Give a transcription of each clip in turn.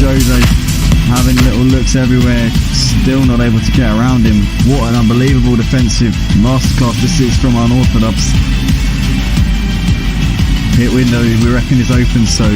Jose having little looks everywhere, still not able to get around him. What an unbelievable defensive masterclass this is from Unorthodox. Pit window, we reckon, is open, so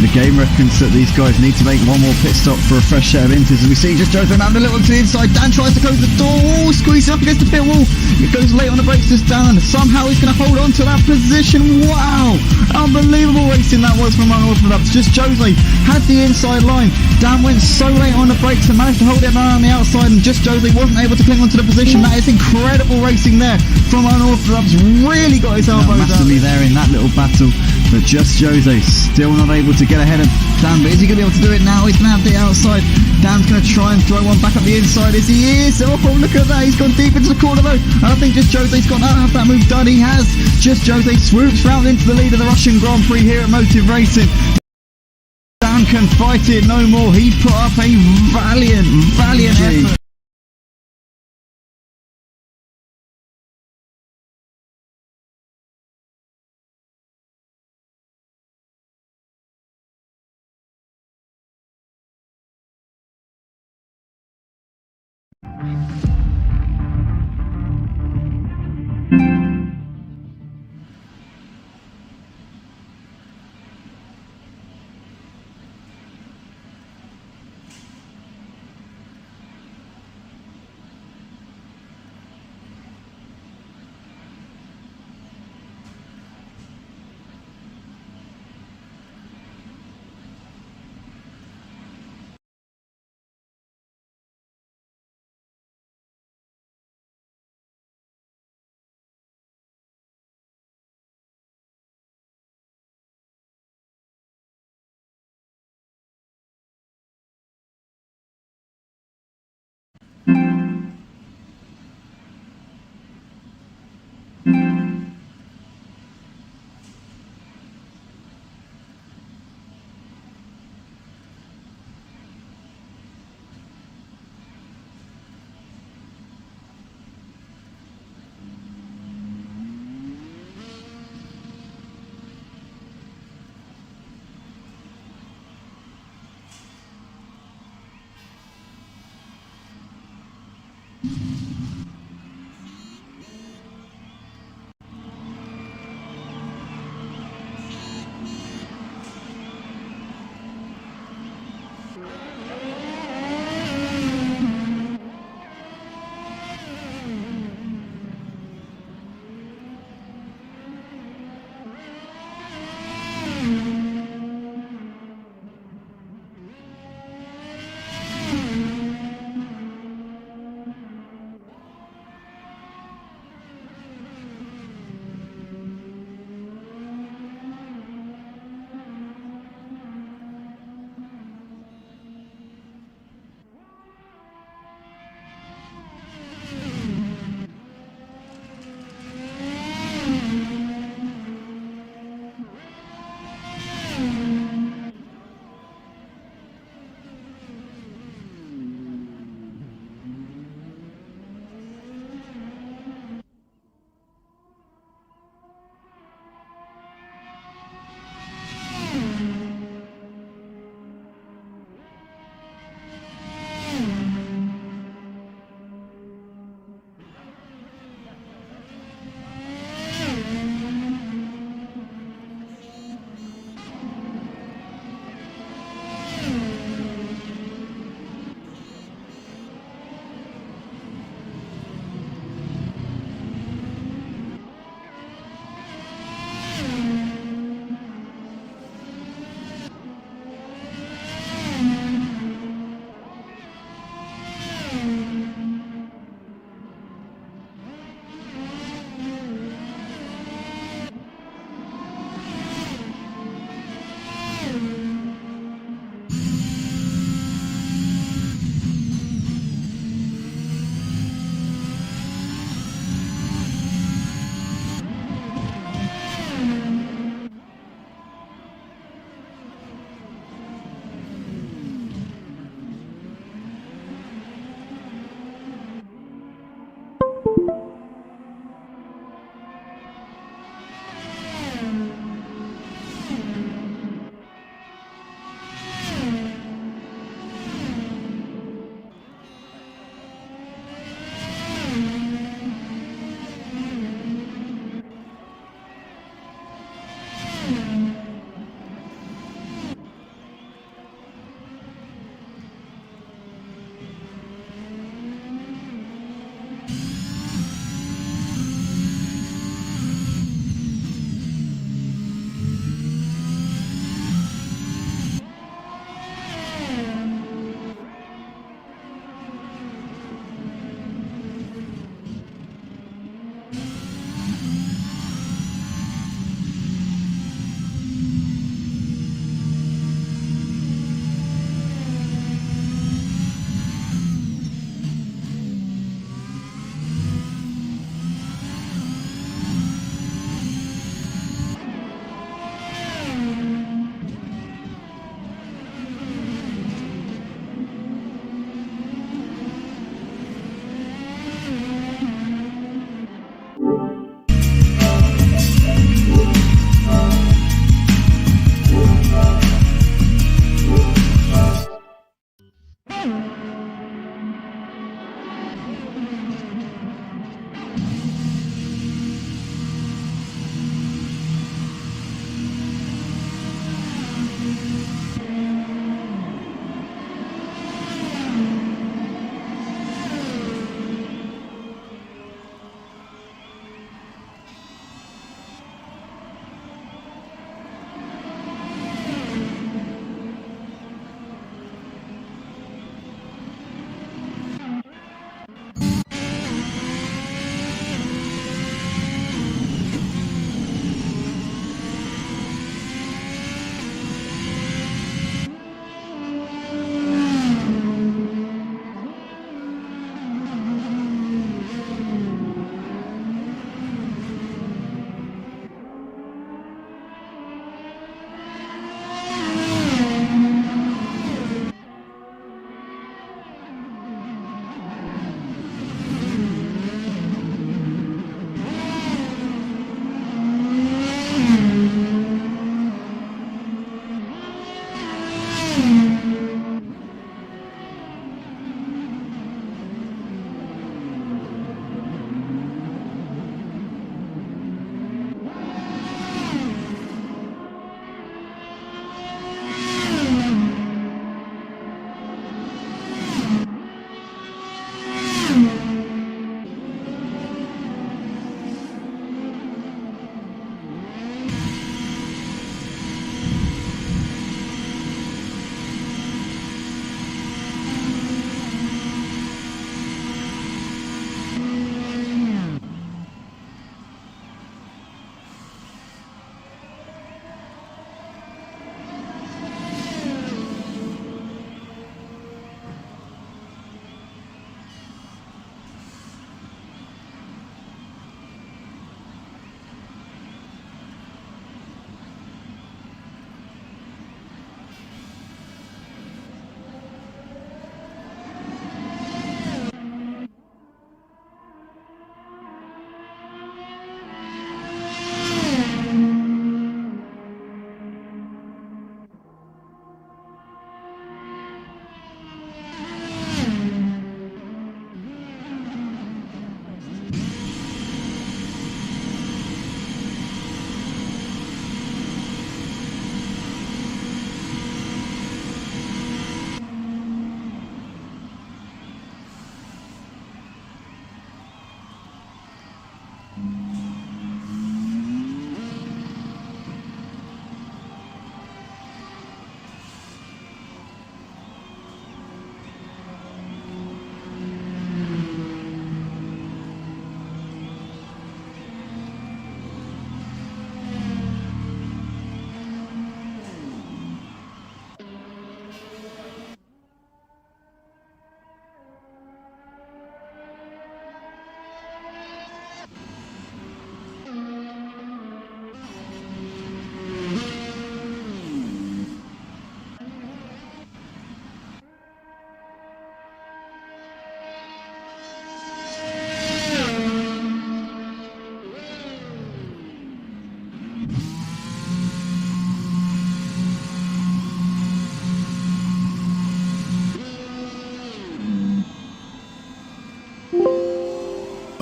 the game reckons that these guys need to make one more pit stop for a fresh set of inters. And we see just Jose having a little to the inside. Dan tries to close the door. Oh, squeezes up against the pit wall. It goes late on the brakes to Dan. Somehow he's going to hold on to that position. Wow! Unbelievable racing that was from Unorthodox. Just Jose had the inside line. Dan went so late on the brakes and managed to hold it down on the outside, and just Jose wasn't able to cling onto the position. That is incredible racing there from Unorthodox. Really got his elbows massively there in that little battle. But just Jose still not able to get ahead of Dan. But is he going to be able to do it now? He's going to have the outside. Dan's going to try and throw one back up the inside. Is he is? Oh, look at that. He's gone deep into the corner though. And I think just Jose's got to have that move done. He has. Just Jose swoops round into the lead of the Russian Grand Prix here at Motive Racing. Dan can fight it no more. He put up a valiant effort.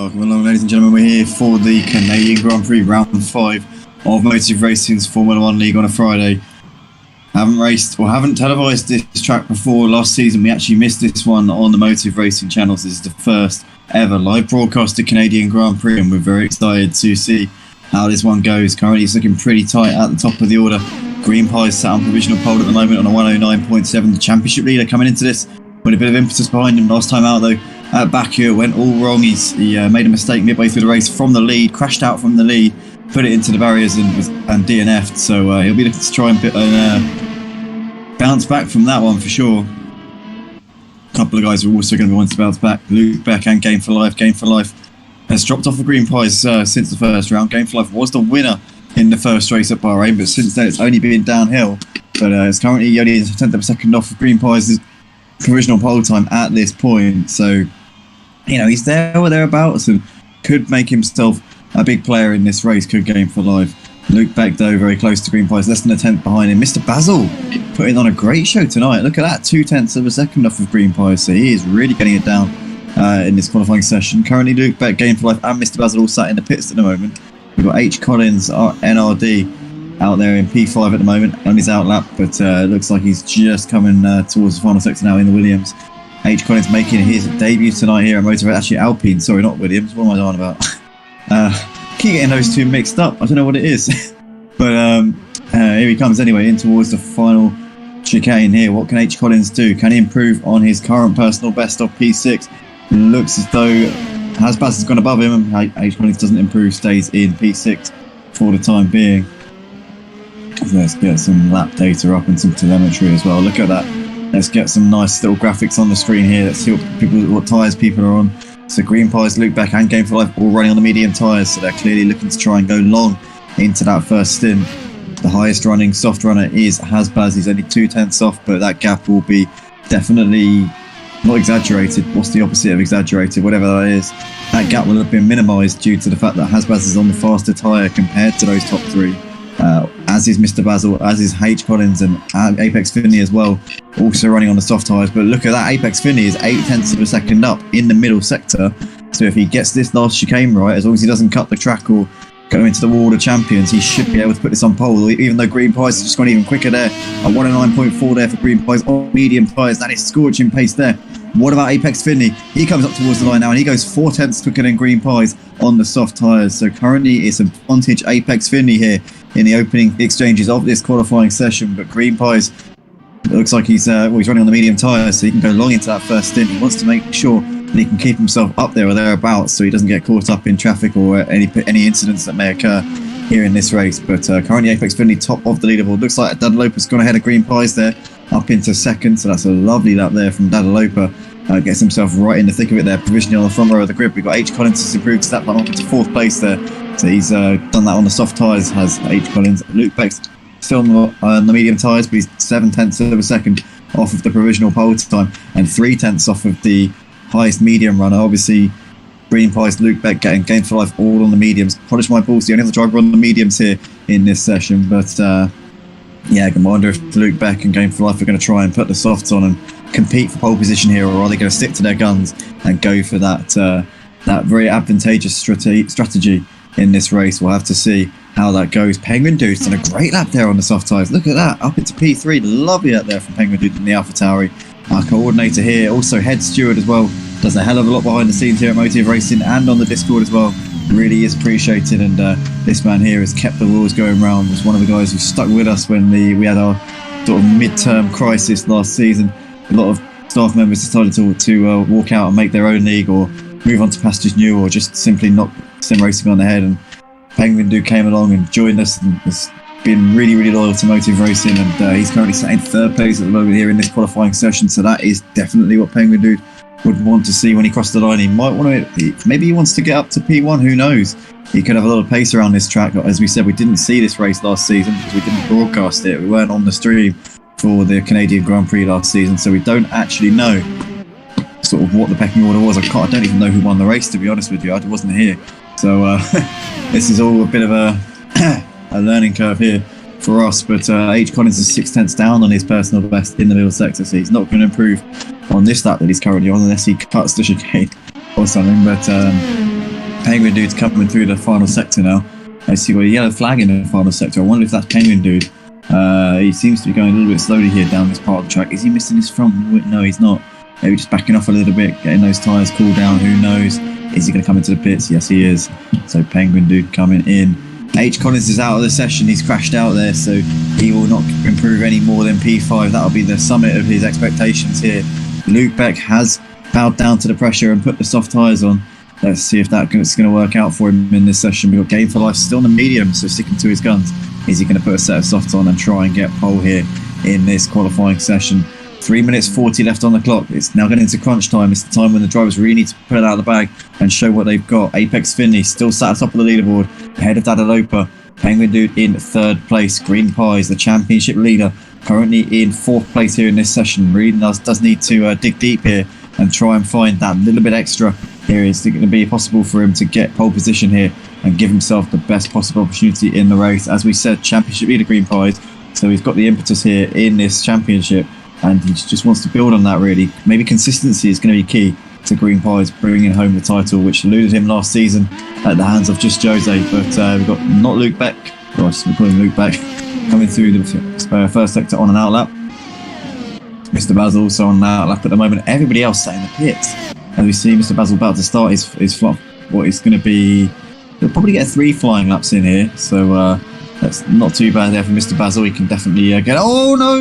Welcome along, ladies and gentlemen. We're here for the Canadian Grand Prix Round 5 of Motive Racing's Formula 1 League on a Friday. Haven't televised this track before. Last season we actually missed this one on the Motive Racing channels. This is the first ever live broadcast of Canadian Grand Prix, and we're very excited to see how this one goes. Currently it's looking pretty tight at the top of the order. Green Pie's sat on provisional pole at the moment on a 109.7. The championship leader coming into this with a bit of impetus behind him. Last time out though, at Baku it went all wrong. He made a mistake midway through the race from the lead, crashed out from the lead, put it into the barriers and DNF'd. So he'll be looking to try and bounce back from that one for sure. A couple of guys are also going to be wanting to bounce back. Luke Beck and Game for Life. Game for Life has dropped off the Green Pies since the first round. Game for Life was the winner in the first race at Bahrain, but since then it's only been downhill. But it's currently only a tenth of a second off of Green Pies' provisional pole time at this point. So, you know, he's there or thereabouts and could make himself a big player in this race, could Game for Life. Luke Beck, though, very close to Green Pies, less than a tenth behind him. Mr. Basil putting on a great show tonight. Look at that, 0.2 of a second off of Green Pies. So he is really getting it down in this qualifying session. Currently, Luke Beck, Game for Life, and Mr. Basil all sat in the pits at the moment. We've got H. Collins, NRD, out there in P5 at the moment on his outlap, but it looks like he's just coming towards the final sector now in the Williams. H. Collins making his debut tonight here at Motor, actually Alpine, sorry, not Williams. What am I on about? Keep getting those two mixed up. I don't know what it is. But here he comes anyway, in towards the final chicane here. What can H. Collins do? Can he improve on his current personal best of P6? It looks as though Hasbaz has gone above him, and H. Collins doesn't improve, stays in P6 for the time being. Let's get some lap data up and some telemetry as well. Look at that. Let's get some nice little graphics on the screen here. Let's see what tyres people are on. So Green Pies, Luke Beck and Game for Life all running on the medium tyres, so they're clearly looking to try and go long into that first stint. The highest running soft runner is Hasbaz. He's only 0.2 off, but that gap will be definitely not exaggerated. What's the opposite of exaggerated? Whatever that is. That gap will have been minimised due to the fact that Hasbaz is on the faster tyre compared to those top three. As is Mr. Basil, as is H. Collins and Apex Finley as well, also running on the soft tyres. But look at that, Apex Finley is 0.8 of a second up in the middle sector. So if he gets this last chicane right, as long as he doesn't cut the track or go into the wall of champions, he should be able to put this on pole, even though Green Pies has just gone even quicker there. A 109.4 there for Green Pies on medium tyres. That is scorching pace there. What about Apex Finley? He comes up towards the line now and he goes 0.4 quicker than Green Pies on the soft tyres. So currently it's advantage Apex Finley here in the opening exchanges of this qualifying session. But Green Pies, it looks like he's running on the medium tyres, so he can go long into that first stint. He wants to make sure that he can keep himself up there or thereabouts so he doesn't get caught up in traffic or any incidents that may occur here in this race. But currently Apex Finley top of the leaderboard. Looks like Dadalopa's gone ahead of Green Pies there, up into second, so that's a lovely lap there from Dadalopa. Gets himself right in the thick of it there, provisionally on the front row of the grid. We've got H. Collins has improved to that up into 4th place there, so he's done that on the soft tyres, has H. Collins. Luke Beck's still on the medium tyres, but he's 0.7 of a second off of the provisional pole time and 0.3 off of the highest medium runner. Obviously Green Pies, Luke Beck getting Game for Life all on the mediums. Polish My Balls, the only other driver on the mediums here in this session. But yeah, I wonder if Luke Beck and Game for Life are going to try and put the softs on and compete for pole position here, or are they going to stick to their guns and go for that very advantageous strategy in this race? We'll have to see how that goes. Penguin Dude's done a great lap there on the soft tyres. Look at that, up into P3. Lovely lap there from Penguin Dude in the AlphaTauri. Our coordinator here, also head steward as well, does a hell of a lot behind the scenes here at Motive Racing and on the Discord as well. Really is appreciated, and this man here has kept the wheels going round. Was one of the guys who stuck with us when we had our sort of mid-term crisis last season. A lot of staff members decided to walk out and make their own league or move on to pastures new, or just simply knock sim racing on the head. And Penguin Dude came along and joined us and has been really, really loyal to Motive Racing, and he's currently sat in 3rd place at the moment here in this qualifying session. So that is definitely what Penguin Dude would want to see when he crossed the line. He might want to, maybe he wants to get up to P1, who knows. He could have a lot of pace around this track. As we said, we didn't see this race last season because we didn't broadcast it. We weren't on the stream for the Canadian Grand Prix last season, so we don't actually know sort of what the pecking order was. I don't even know who won the race, to be honest with you. I wasn't here. So this is all a bit of a learning curve here for us. But H. Collins is 0.6 down on his personal best in the middle sector, so he's not going to improve on this lap that he's currently on unless he cuts the chicane or something. But Penguin Dude's coming through the final sector now. I see a yellow flag in the final sector. I wonder if that's Penguin Dude. He seems to be going a little bit slowly here down this part of the track. Is he missing his front? No, he's not. Maybe just backing off a little bit, getting those tyres cooled down. Who knows? Is he going to come into the pits? Yes, he is. So Penguin Dude coming in. H. Collins is out of the session. He's crashed out there, so he will not improve any more than P5. That'll be the summit of his expectations here. Luke Beck has bowed down to the pressure and put the soft tyres on. Let's see if that's going to work out for him in this session. We've got Game for Life still on the medium, so sticking to his guns. Is he going to put a set of softs on and try and get pole here in this qualifying session? 3 minutes 40 left on the clock. It's now getting into crunch time. It's the time when the drivers really need to put it out of the bag and show what they've got. Apex Finley still sat at the top of the leaderboard, ahead of Dadalopa. Penguin Dude in third place. Green Pies, the championship leader, currently in fourth place here in this session. Really does need to dig deep here and try and find that little bit extra here. Is it going to be possible for him to get pole position here and give himself the best possible opportunity in the race? As we said, championship leader Green Pies, so he's got the impetus here in this championship, and he just wants to build on that really. Maybe consistency is going to be key to Green Pies bringing home the title, which eluded him last season at the hands of just Jose. But we've got not Luke Beck, we're calling Luke Beck, coming through the first sector on an outlap. Mr. Basil also on an outlap at the moment. Everybody else sat in the pits. As we see Mr. Basil about to start his flop, what is going to be, he'll probably get 3 flying laps in here, so that's not too bad there for Mr. Basil. He can definitely get, oh no,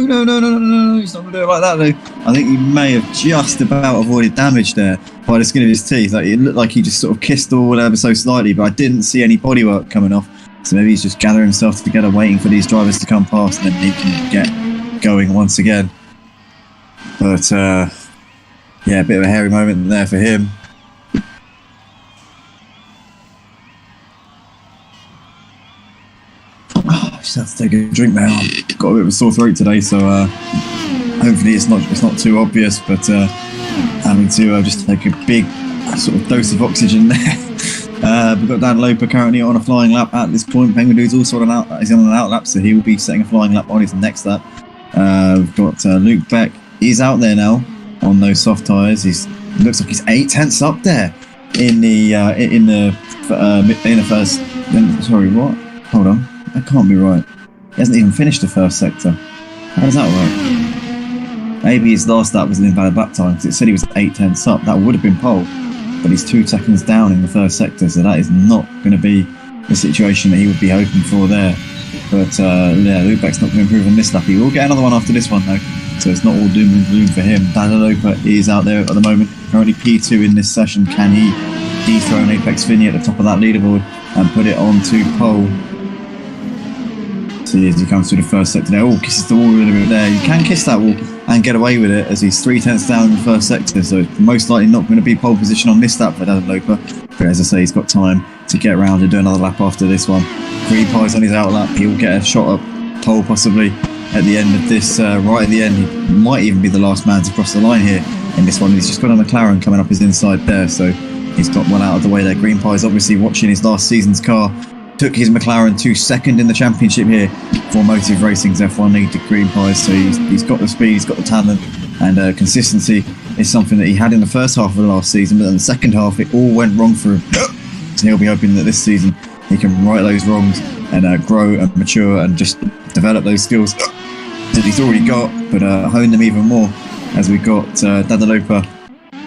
he's not going to do it like that though. I think he may have just about avoided damage there by the skin of his teeth. Like, it looked like he just sort of kissed or whatever so slightly, but I didn't see any bodywork coming off, so maybe he's just gathering himself together, waiting for these drivers to come past, and then he can get going once again. But yeah, a bit of a hairy moment there for him. Just have to take a drink now. Got a bit of a sore throat today, so hopefully it's not too obvious. But having to just take a big sort of dose of oxygen there. We've got Dan Loper currently on a flying lap at this point. Penguin Dude's also on an outlap, so he will be setting a flying lap on his next lap. We've got Luke Beck. He's out there now on those soft tyres. Looks like he's 8 tenths up there in the first. Sorry, what? Hold on. That can't be right. He hasn't even finished the first sector. How does that work? Maybe his last lap was an invalid lap time because it said he was 8 tenths up. That would have been pole, but he's 2 seconds down in the first sector, so that is not going to be the situation that he would be hoping for there. But yeah, Luke Beck's not going to improve on this lap. He will get another one after this one though, so it's not all doom and gloom for him. Dadalopa is out there at the moment, currently P2 in this session. Can he dethrone Apex Finley at the top of that leaderboard and put it on to pole? See as he comes through the first sector there. Oh, kisses the wall a little bit there. You can kiss that wall and get away with it as he's 3 tenths down in the first sector, so it's most likely not going to be pole position on this lap for Dadalopa. But as I say, he's got time to get around and do another lap after this one. Green Pies on his outlap. He'll get a shot up pole possibly at the end of this. Right at the end, he might even be the last man to cross the line here in this one. He's just got a McLaren coming up his inside there, so he's got one out of the way there. Green Pies obviously watching his last season's car. Took his McLaren to second in the championship here for Motive Racing's F1 lead to Green Pies, so he's got the speed, he's got the talent, and consistency is something that he had in the first half of the last season, but in the second half it all went wrong for him. So he'll be hoping that this season he can right those wrongs and grow and mature and just develop those skills that he's already got, but hone them even more as we've got Dadalopa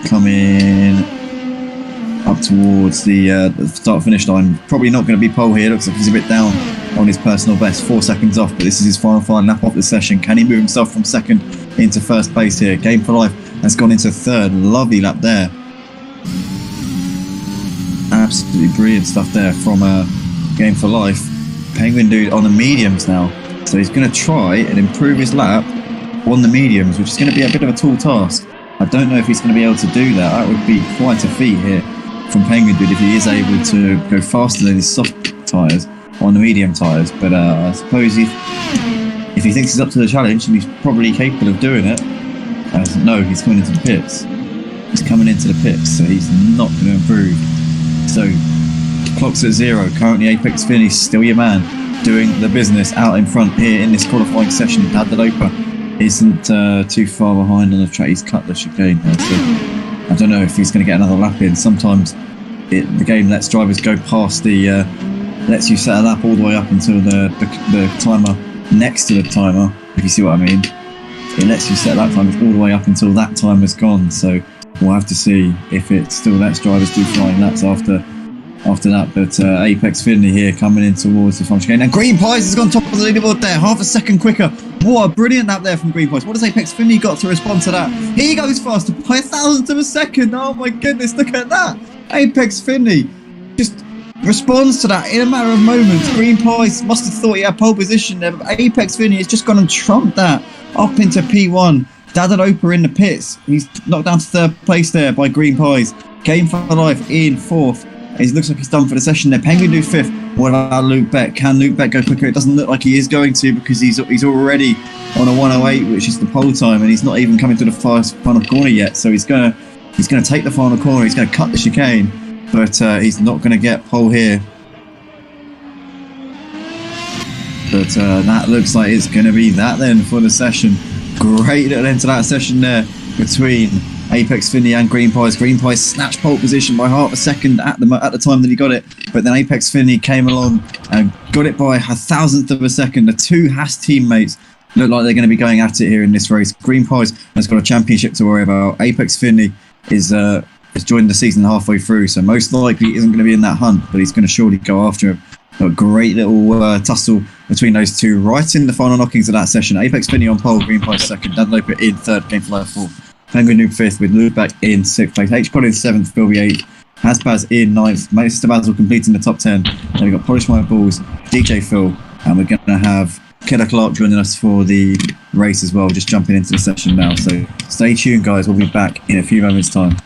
coming up towards the start-finish line. Probably not going to be pole here. Looks like he's a bit down on his personal best, 4 seconds off, but this is his final lap off the session. Can he move himself from second into first place here? Game for Life has gone into third. Lovely lap there. Absolutely brilliant stuff there from Game for Life. Penguin Dude on the mediums now, so he's going to try and improve his lap on the mediums, which is going to be a bit of a tall task. I don't know if he's going to be able to do that. That would be quite a feat here from Penguin Dude if he is able to go faster than his soft tyres on the medium tyres. But I suppose if he thinks he's up to the challenge, and he's probably capable of doing it. No, he's coming into the pits. He's coming into the pits, so he's not going to improve. So clock's at 0. Currently Apex Finley still your man, doing the business out in front here in this qualifying session. Dadalopa isn't too far behind on the track. He's cut the chicane there, so I don't know if he's going to get another lap in. Sometimes the game lets drivers go past the lets you set a lap all the way up until the timer next to the timer, if you see what I mean. It lets you set lap times all the way up until that timer's gone, so we'll have to see if it still lets drivers do flying laps after that. But Apex Finley here coming in towards the front chicane. And Green Pies has gone top of the leaderboard there, half a second quicker. What a brilliant lap there from Green Pies. What has Apex Finley got to respond to that? He goes faster by 1,000th of a second. Oh my goodness, look at that. Apex Finley just responds to that in a matter of moments. Green Pies must have thought he had pole position there, but Apex Finley has just gone and trumped that up into P1. Dadalopa in the pits. He's knocked down to third place there by Green Pies. Game for Life in fourth. It looks like he's done for the session there. Penguin do fifth. What about Luke Beck? Can Luke Beck go quicker? It doesn't look like he is going to, because he's already on a 108, which is the pole time, and he's not even coming to the final corner yet. So he's gonna take the final corner. He's gonna cut the chicane, but he's not gonna get pole here. But that looks like it's gonna be that then for the session. Great little end to that session there between Apex Finley and Green Pies. Green Pies snatched pole position by half a second at the time that he got it, but then Apex Finley came along and got it by 1,000th of a second. The two Haas teammates look like they're going to be going at it here in this race. Green Pies has got a championship to worry about. Apex Finley has joined the season halfway through, so most likely he isn't going to be in that hunt, but he's going to surely go after him. A great little tussle between those two right in the final knockings of that session. Apex Finley on pole, Green Pies second, Dadalopa in third, Game for Life fourth. Penguin Noob fifth, with Luke Beck in sixth place. H-Pod in seventh, Philby eighth. Hasbaz in ninth. Mr. Basil completing the top 10. Then we've got Polish My Balls, DJ Phil, and we're going to have Killer Clark joining us for the race as well, just jumping into the session now. So stay tuned, guys. We'll be back in a few moments' time.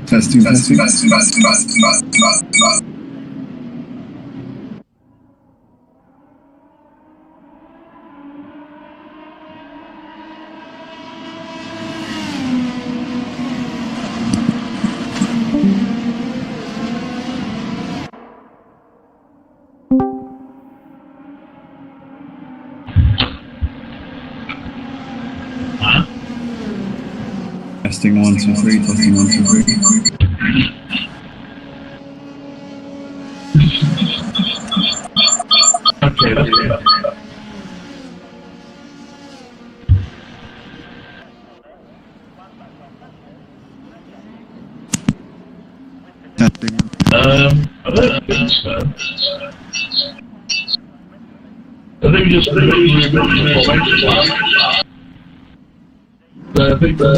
Testing. Testing 1, 2, 3. Testing 1, 2, 3. Okay. Testing 1. I don't think so. I think we just I think that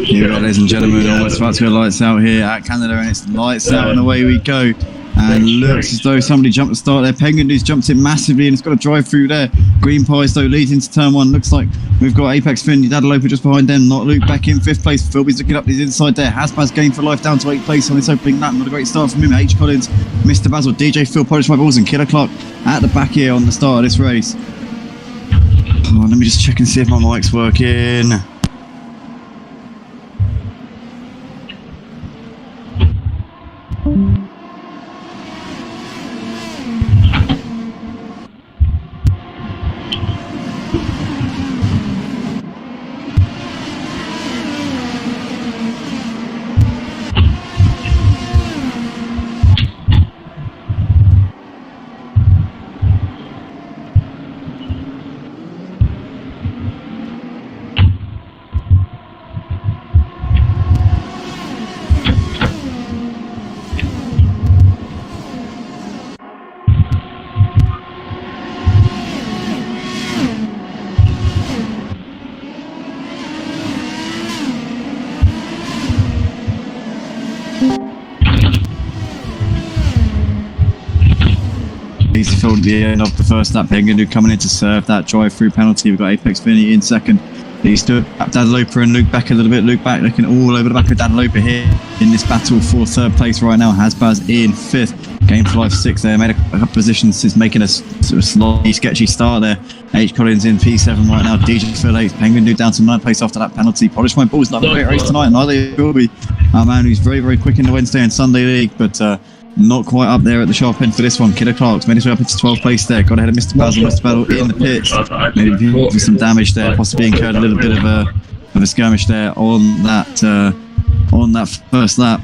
Here, ladies and gentlemen, almost about to go lights out here at Canada, and it's lights out and away we go. And looks as though somebody jumped the start there. Penguin Dude's jumped it massively and it's got a drive through there. Green Pies though leads into turn 1. Looks like we've got Apex Finley, Dadaloper just behind them. Not Luke back in 5th place. Philby's looking up his inside there. Hasbaz game for life down to 8th place on this opening lap. Not a great start from him. H. Collins, Mr. Basil, DJ Phil, Polish My Balls and Killer Clark at the back here on the start of this race. Oh, let me just check and see if my mic's working. He's filled the end of the first lap. Penguin Dude coming in to serve that drive-through penalty. We've got Apex Finley in second. He's stood up Dadaloper and Luke back a little bit. Luke back looking all over the back of Dadaloper here in this battle for 3rd place right now. Hasbaz in 5th. Game for life 6th there. Made a couple positions since making a sort of slightly sketchy start there. H. Collins in P7 right now. DJ Phil 8th. Penguin Dude down to 9th place after that penalty. Polish My Balls, not a great race tonight. Neither will be. Our man who's very, very quick in the Wednesday and Sunday league, but not quite up there at the sharp end for this one. Killer Clark's made his way up into 12th place there. Got ahead of Mr. Basil. Mr. Basil in the pits. Maybe some damage there. Possibly incurred a little bit of a skirmish there on that first lap.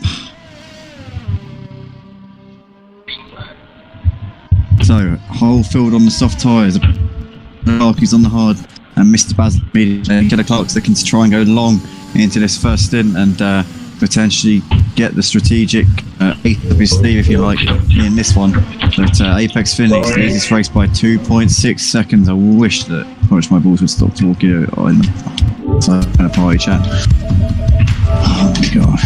So whole field on the soft tyres. Clark who's on the hard, and Mr. Basil immediately. Killer Clark's looking to try and go long into this first stint and potentially get the strategic 8th of his sleeve, if you like, in this one. But Apex Phoenix leads this race by 2.6 seconds. I wish that Polish My Balls would stop talking on some kind of party chat. Oh my god.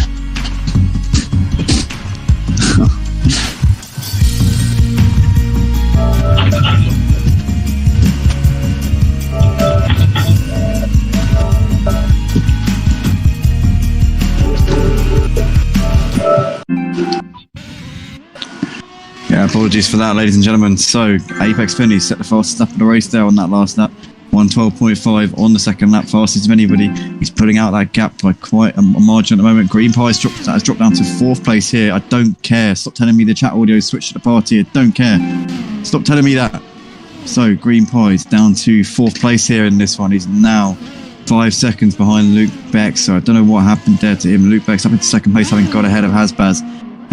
Yeah, apologies for that, ladies and gentlemen. So, Apex Finley set the fastest lap of the race there on that last lap. 1:12.5 on the second lap, fastest of anybody. He's pulling out that gap by quite a margin at the moment. Green Pies has dropped down to 4th place here. I don't care. Stop telling me the chat audio switched to the party. I don't care. Stop telling me that. So, Green Pies down to 4th place here in this one. He's now 5 seconds behind Luke Beck. So, I don't know what happened there to him. Luke Beck's up into 2nd place, having got ahead of Hasbaz.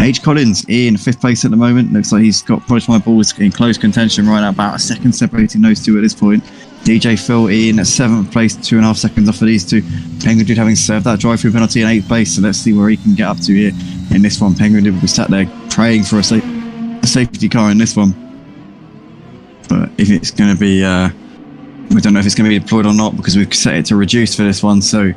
H. Collins in 5th place at the moment. Looks like he's got Polish My Balls in close contention right now, about a second separating those two at this point. DJ Phil in 7th place, 2.5 seconds off of these two. Penguin Dude having served that drive-through penalty in 8th place, so let's see where he can get up to here in this one. Penguin Dude will be sat there praying for a safety car in this one. But if it's going to be, we don't know if it's going to be deployed or not, because we've set it to reduce for this one. So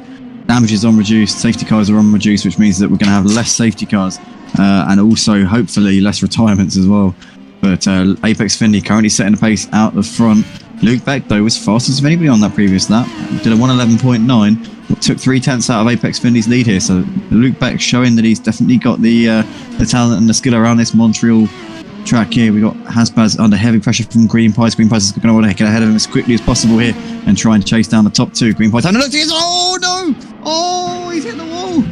damage is on reduced, safety cars are on reduced, which means that we're going to have less safety cars. And also hopefully less retirements as well. But Apex Finley currently setting the pace out the front. Luke Beck though was fastest of anybody on that previous lap. Did a 1:11.9. Took 3/10 out of Apex Finley's lead here. So Luke Beck showing that he's definitely got the talent and the skill around this Montreal track here. We got Hasbaz under heavy pressure from Green Pies. Green Pies is going to want to get ahead of him as quickly as possible here and try and chase down the top two. Green Pies. Oh no! Oh, he's hit the wall!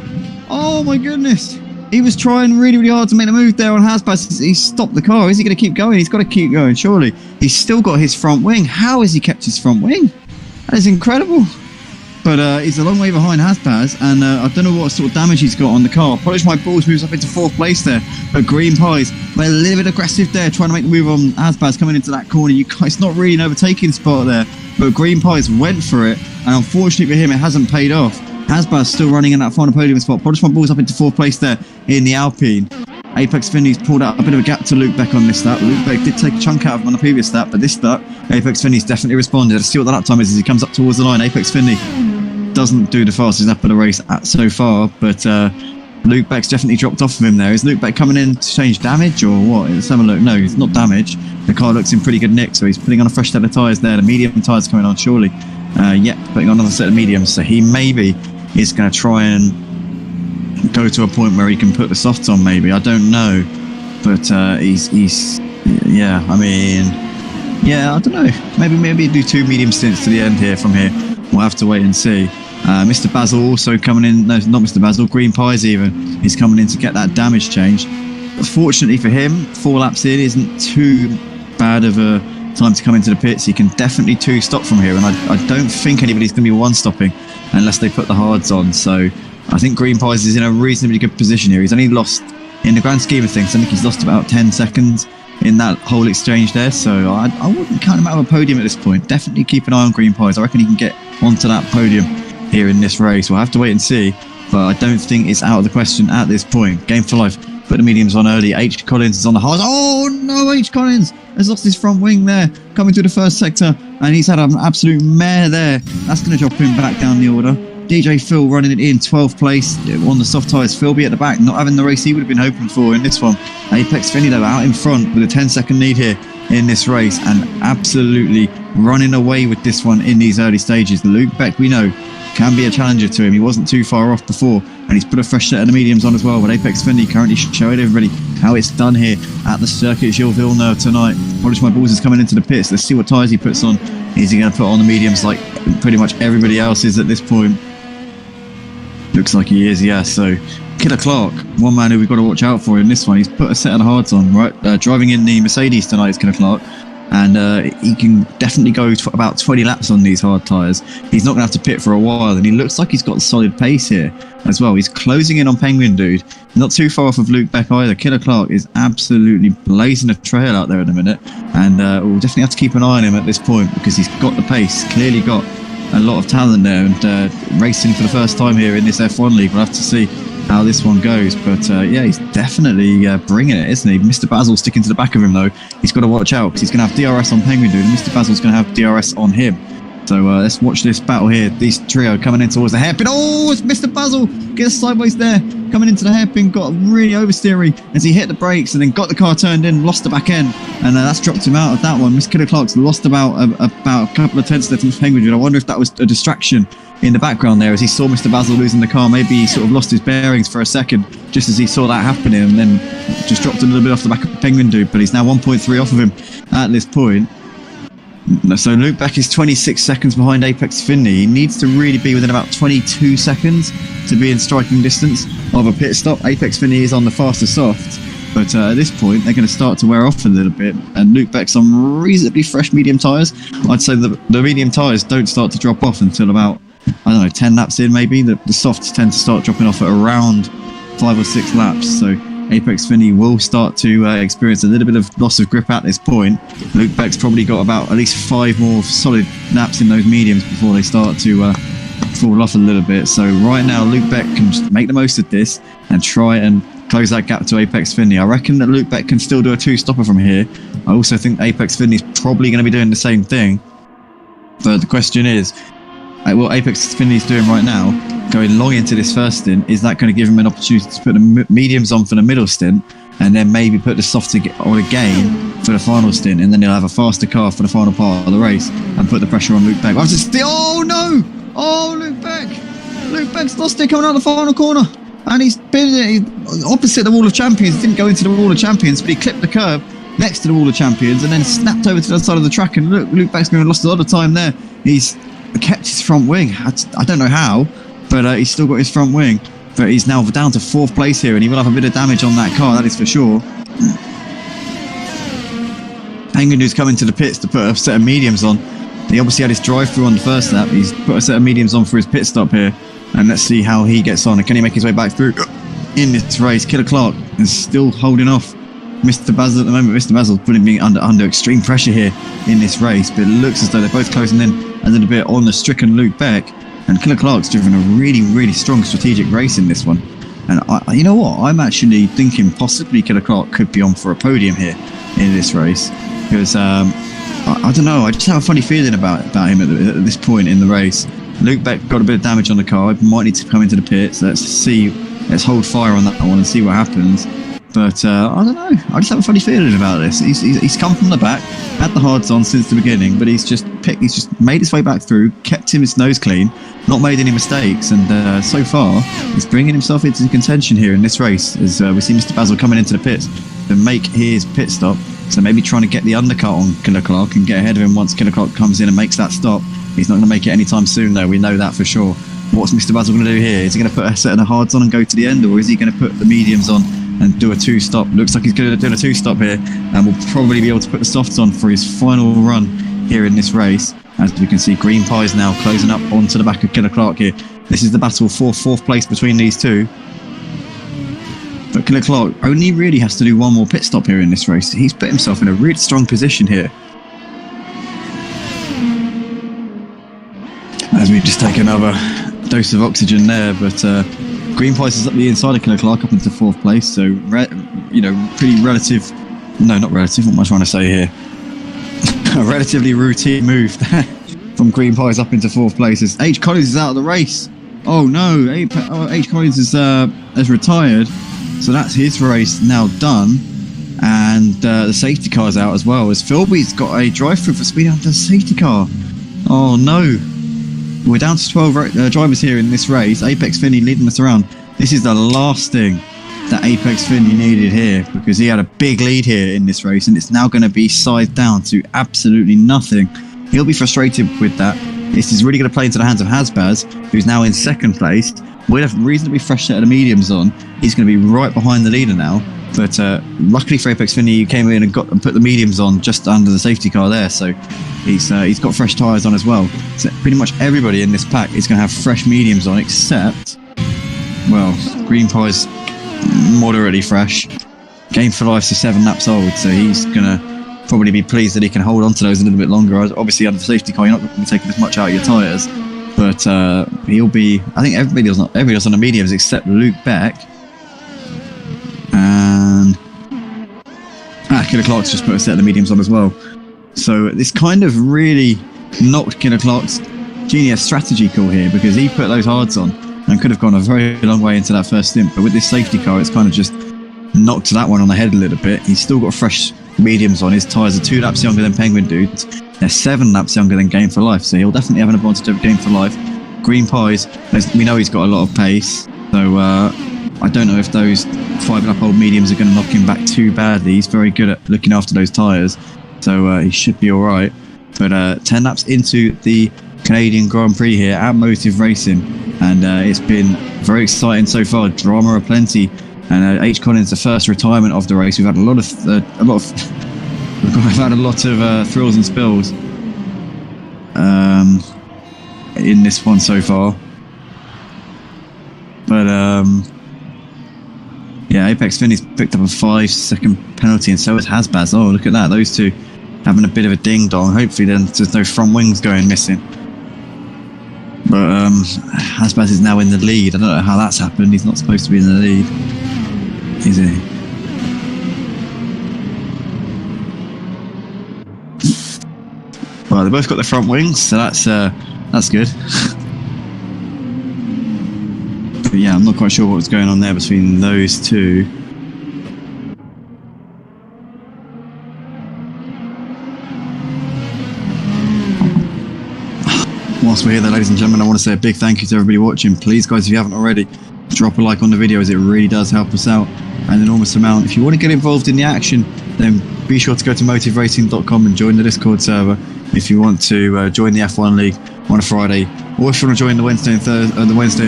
Oh my goodness! He was trying really, really hard to make the move there on Hasbaz. He stopped the car. Is he going to keep going? He's got to keep going, surely. He's still got his front wing. How has he kept his front wing? That is incredible. But he's a long way behind Hasbaz, and I don't know what sort of damage he's got on the car. Polish My Balls moves up into 4th place there. But Green Pies were a little bit aggressive there, trying to make the move on Hasbaz coming into that corner. It's not really an overtaking spot there. But Green Pies went for it, and unfortunately for him, it hasn't paid off. Hasbaz still running in that final podium spot. Polish My Balls up into 4th place there in the Alpine. Apex Finley's pulled out a bit of a gap to Luke Beck on this lap. Luke Beck did take a chunk out of him on the previous lap, but this lap, Apex Finley's definitely responded. Let's see what the lap time is as he comes up towards the line. Apex Finley doesn't do the fastest lap of the race so far, but Luke Beck's definitely dropped off of him there. Is Luke Beck coming in to change damage or what? Let's have a look. No, it's not damage. The car looks in pretty good nick, so he's putting on a fresh set of tyres there. The medium tyres coming on, surely. Putting on another set of mediums, so he maybe is going to try and go to a point where he can put the softs on, maybe. I don't know, but I don't know. Maybe do 2 medium stints to the end here from here. We'll have to wait and see. Mr. Basil also coming in. No, not Mr. Basil. Green Pies even. He's coming in to get that damage changed. But fortunately for him, 4 laps in isn't too bad of a time to come into the pits. He can definitely 2-stop from here, and I don't think anybody's going to be 1-stopping unless they put the hards on. So I think Green Pies is in a reasonably good position here. He's only lost, in the grand scheme of things, I think he's lost about 10 seconds in that whole exchange there. So I wouldn't count him out of a podium at this point. Definitely keep an eye on Green Pies. I reckon he can get onto that podium here in this race. We'll have to wait and see, but I don't think it's out of the question at this point. Game for life. Put the mediums on early. H. Collins is on the hards. Oh no, H. Collins has lost his front wing there, coming through the first sector, and he's had an absolute mare there. That's going to drop him back down the order. DJ Phil running it in 12th place on the soft tyres. Phil be at the back, not having the race he would have been hoping for in this one. Apex Finley though out in front with a 10-second lead here in this race, and absolutely running away with this one in these early stages. Luke Beck, we know, can be a challenger to him. He wasn't too far off before, and he's put a fresh set of the mediums on as well. But Apex Finley currently showing everybody how it's done here at the circuit Giovannini tonight. Polish My Balls is coming into the pits. Let's see what tyres he puts on. Is he going to put on the mediums like pretty much everybody else is at this point? Looks like he is, yeah. So Killer Clark, one man who we've got to watch out for in this one. He's put a set of the hards on, right? Driving in the Mercedes tonight is Killer Clark, and he can definitely go about 20 laps on these hard tyres. He's not going to have to pit for a while, and he looks like he's got solid pace here as well. He's closing in on Penguin Dude, not too far off of Luke Beck either. Killer Clark is absolutely blazing a trail out there in a minute, and we'll definitely have to keep an eye on him at this point because he's got the pace, clearly got a lot of talent there, and racing for the first time here in this F1 league. We'll have to see how this one goes, but he's definitely bringing it, isn't he? Mr. Basil sticking to the back of him though. He's got to watch out because he's going to have DRS on Penguin Dude, and Mr. Basil's going to have DRS on him. So let's watch this battle here. These trio coming in towards the hairpin. Oh, it's Mr. Basil gets sideways there, coming into the hairpin, got really oversteering as he hit the brakes and then got the car turned in, lost the back end, and that's dropped him out of that one. Miss Killer Clark's lost about a couple of tenths there to Penguin Dude. I wonder if that was a distraction in the background there as he saw Mr. Basil losing the car. Maybe he sort of lost his bearings for a second just as he saw that happening, and then just dropped a little bit off the back of Penguin Dude, but he's now 1.3 off of him at this point. So Luke Beck is 26 seconds behind Apex Finley. He needs to really be within about 22 seconds to be in striking distance of a pit stop. Apex Finley is on the faster softs, but at this point they're going to start to wear off a little bit, and Luke Beck's on reasonably fresh medium tyres. I'd say the medium tyres don't start to drop off until about, 10 laps in maybe. The softs tend to start dropping off at around 5 or 6 laps, so Apex Finley will start to experience a little bit of loss of grip at this point. Luke Beck's probably got about at least 5 more solid laps in those mediums before they start to fall off a little bit. So right now Luke Beck can just make the most of this and try and close that gap to Apex Finley. I reckon that Luke Beck can still do a 2-stopper from here. I also think Apex Finley's probably going to be doing the same thing. But the question is, what Apex Finley's doing right now, going long into this first stint, is that going to give him an opportunity to put the mediums on for the middle stint and then maybe put the softs on again for the final stint, and then he'll have a faster car for the final part of the race and put the pressure on Luke Beck. Oh no! Oh, Luke Beck! Luke Beck's lost it coming out of the final corner, and he's been opposite the Wall of Champions. He didn't go into the Wall of Champions, but he clipped the curb next to the Wall of Champions and then snapped over to the other side of the track, and Luke Beck's going to have lost a lot of time there. He's kept his front wing. I don't know how, but he's still got his front wing. But he's now down to 4th place here, and he will have a bit of damage on that car, that is for sure. Penguin, who's coming to the pits to put a set of mediums on. He obviously had his drive-through on the first lap. He's put a set of mediums on for his pit stop here. And let's see how he gets on. And can he make his way back through in this race? Killer Clark is still holding off Mr. Basil at the moment. Mr. Basil putting being under extreme pressure here in this race. But it looks as though they're both closing in a little bit on the stricken Luke Beck. And Killer Clark's driven a really, really strong strategic race in this one. And you know what? I'm actually thinking possibly Killer Clark could be on for a podium here in this race. Because, I don't know, I just have a funny feeling about him at this point in the race. Luke Beck got a bit of damage on the car. He might need to come into the pits. Let's hold fire on that one and see what happens. But I don't know. I just have a funny feeling about this. He's come from the back, had the hards on since the beginning, but he's just made his way back through, kept his nose clean, not made any mistakes, and so far he's bringing himself into contention here in this race. As we see Mr. Basil coming into the pits to make his pit stop. So maybe trying to get the undercut on Killer Clark and get ahead of him once Killer Clark comes in and makes that stop. He's not going to make it anytime soon, though. We know that for sure. What's Mr. Basil going to do here? Is he going to put a set of the hards on and go to the end, or is he going to put the mediums on and do a 2-stop? Looks like he's going to do a 2-stop here, and will probably be able to put the softs on for his final run here in this race. As we can see, Green Pie's now closing up onto the back of Killer Clark here. This is the battle for 4th place between these two. But Killer Clark only really has to do one more pit stop here in this race. He's put himself in a really strong position here. As we just take another dose of oxygen there, but Green Pies is up the inside of Killer Clark up into 4th place, so pretty relative. No, not relative. What am I trying to say here? A relatively routine move from Green Pies up into 4th place. As H. Collins is out of the race. Oh no, H. Collins has retired. So that's his race now done, and the safety car's out as well, as Philby's got a drive-through for speed under the safety car. Oh no, we're down to 12 drivers here in this race. Apex Finney leading us around. This is the last thing that Apex Finney needed here, because he had a big lead here in this race, and it's now going to be sized down to absolutely nothing. He'll be frustrated with that. This is really going to play into the hands of Hasbaz, who's now in 2nd place. With a reasonably fresh set of the mediums on, he's going to be right behind the leader now. But luckily for Apex Finney, he came in and put the mediums on just under the safety car there. So he's got fresh tyres on as well. So pretty much everybody in this pack is going to have fresh mediums on, except, well, Green Pie's moderately fresh. Game for Life's is 7 laps old, so he's going to probably be pleased that he can hold on to those a little bit longer. Obviously, under the safety car, you're not going to be taking as much out of your tyres. But he'll be, I think everybody else on the mediums except Luke Beck. And Killer Clark's just put a set of the mediums on as well. So this kind of really knocked Killer Clark's genius strategy call here, because he put those hards on and could have gone a very long way into that first stint. But with this safety car, it's kind of just knocked that one on the head a little bit. He's still got fresh mediums on. His tyres are 2 laps younger than Penguin Dudes. They're 7 laps younger than Game for Life, so he'll definitely have an advantage over Game for Life. Green Pies, we know he's got a lot of pace, so I don't know if those 5-lap-old mediums are going to knock him back too badly. He's very good at looking after those tyres, so he should be alright. But 10 laps into the Canadian Grand Prix here at Motive Racing, and it's been very exciting so far. Drama aplenty, and H. Collins, the first retirement of the race. We've had a lot of thrills and spills in this one so far. But yeah, Apex Finney's picked up a 5-second penalty, and so has Hasbaz. Oh, look at that, those two having a bit of a ding dong. Hopefully then there's no front wings going missing. But Hasbaz is now in the lead. I don't know how that's happened. He's not supposed to be in the lead, is he? Well, they both got their front wings, so that's good. But yeah, I'm not quite sure what's going on there between those two. Whilst we're here there, ladies and gentlemen, I want to say a big thank you to everybody watching. Please, guys, if you haven't already, drop a like on the video, as it really does help us out an enormous amount. If you want to get involved in the action, then be sure to go to motiveracing.com and join the Discord server. If you want to join the F1 League on a Friday, or if you want to join the Wednesday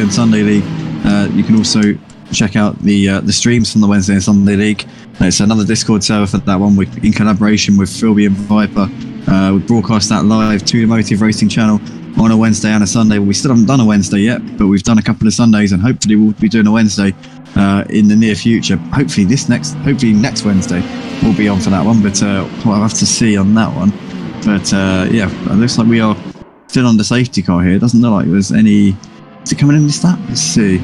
and Sunday League, you can also check out the streams from the Wednesday and Sunday League. It's another Discord server for that one in collaboration with Philby and Viper. We broadcast that live to the Motive Racing channel on a Wednesday and a Sunday. Well, we still haven't done a Wednesday yet, but we've done a couple of Sundays, and hopefully we'll be doing a Wednesday in the near future. Hopefully next Wednesday we'll be on for that one, but we'll have to see on that one. But yeah, it looks like we are still on the safety car here. It doesn't look like there's any... Is it coming in this lap? Let's see.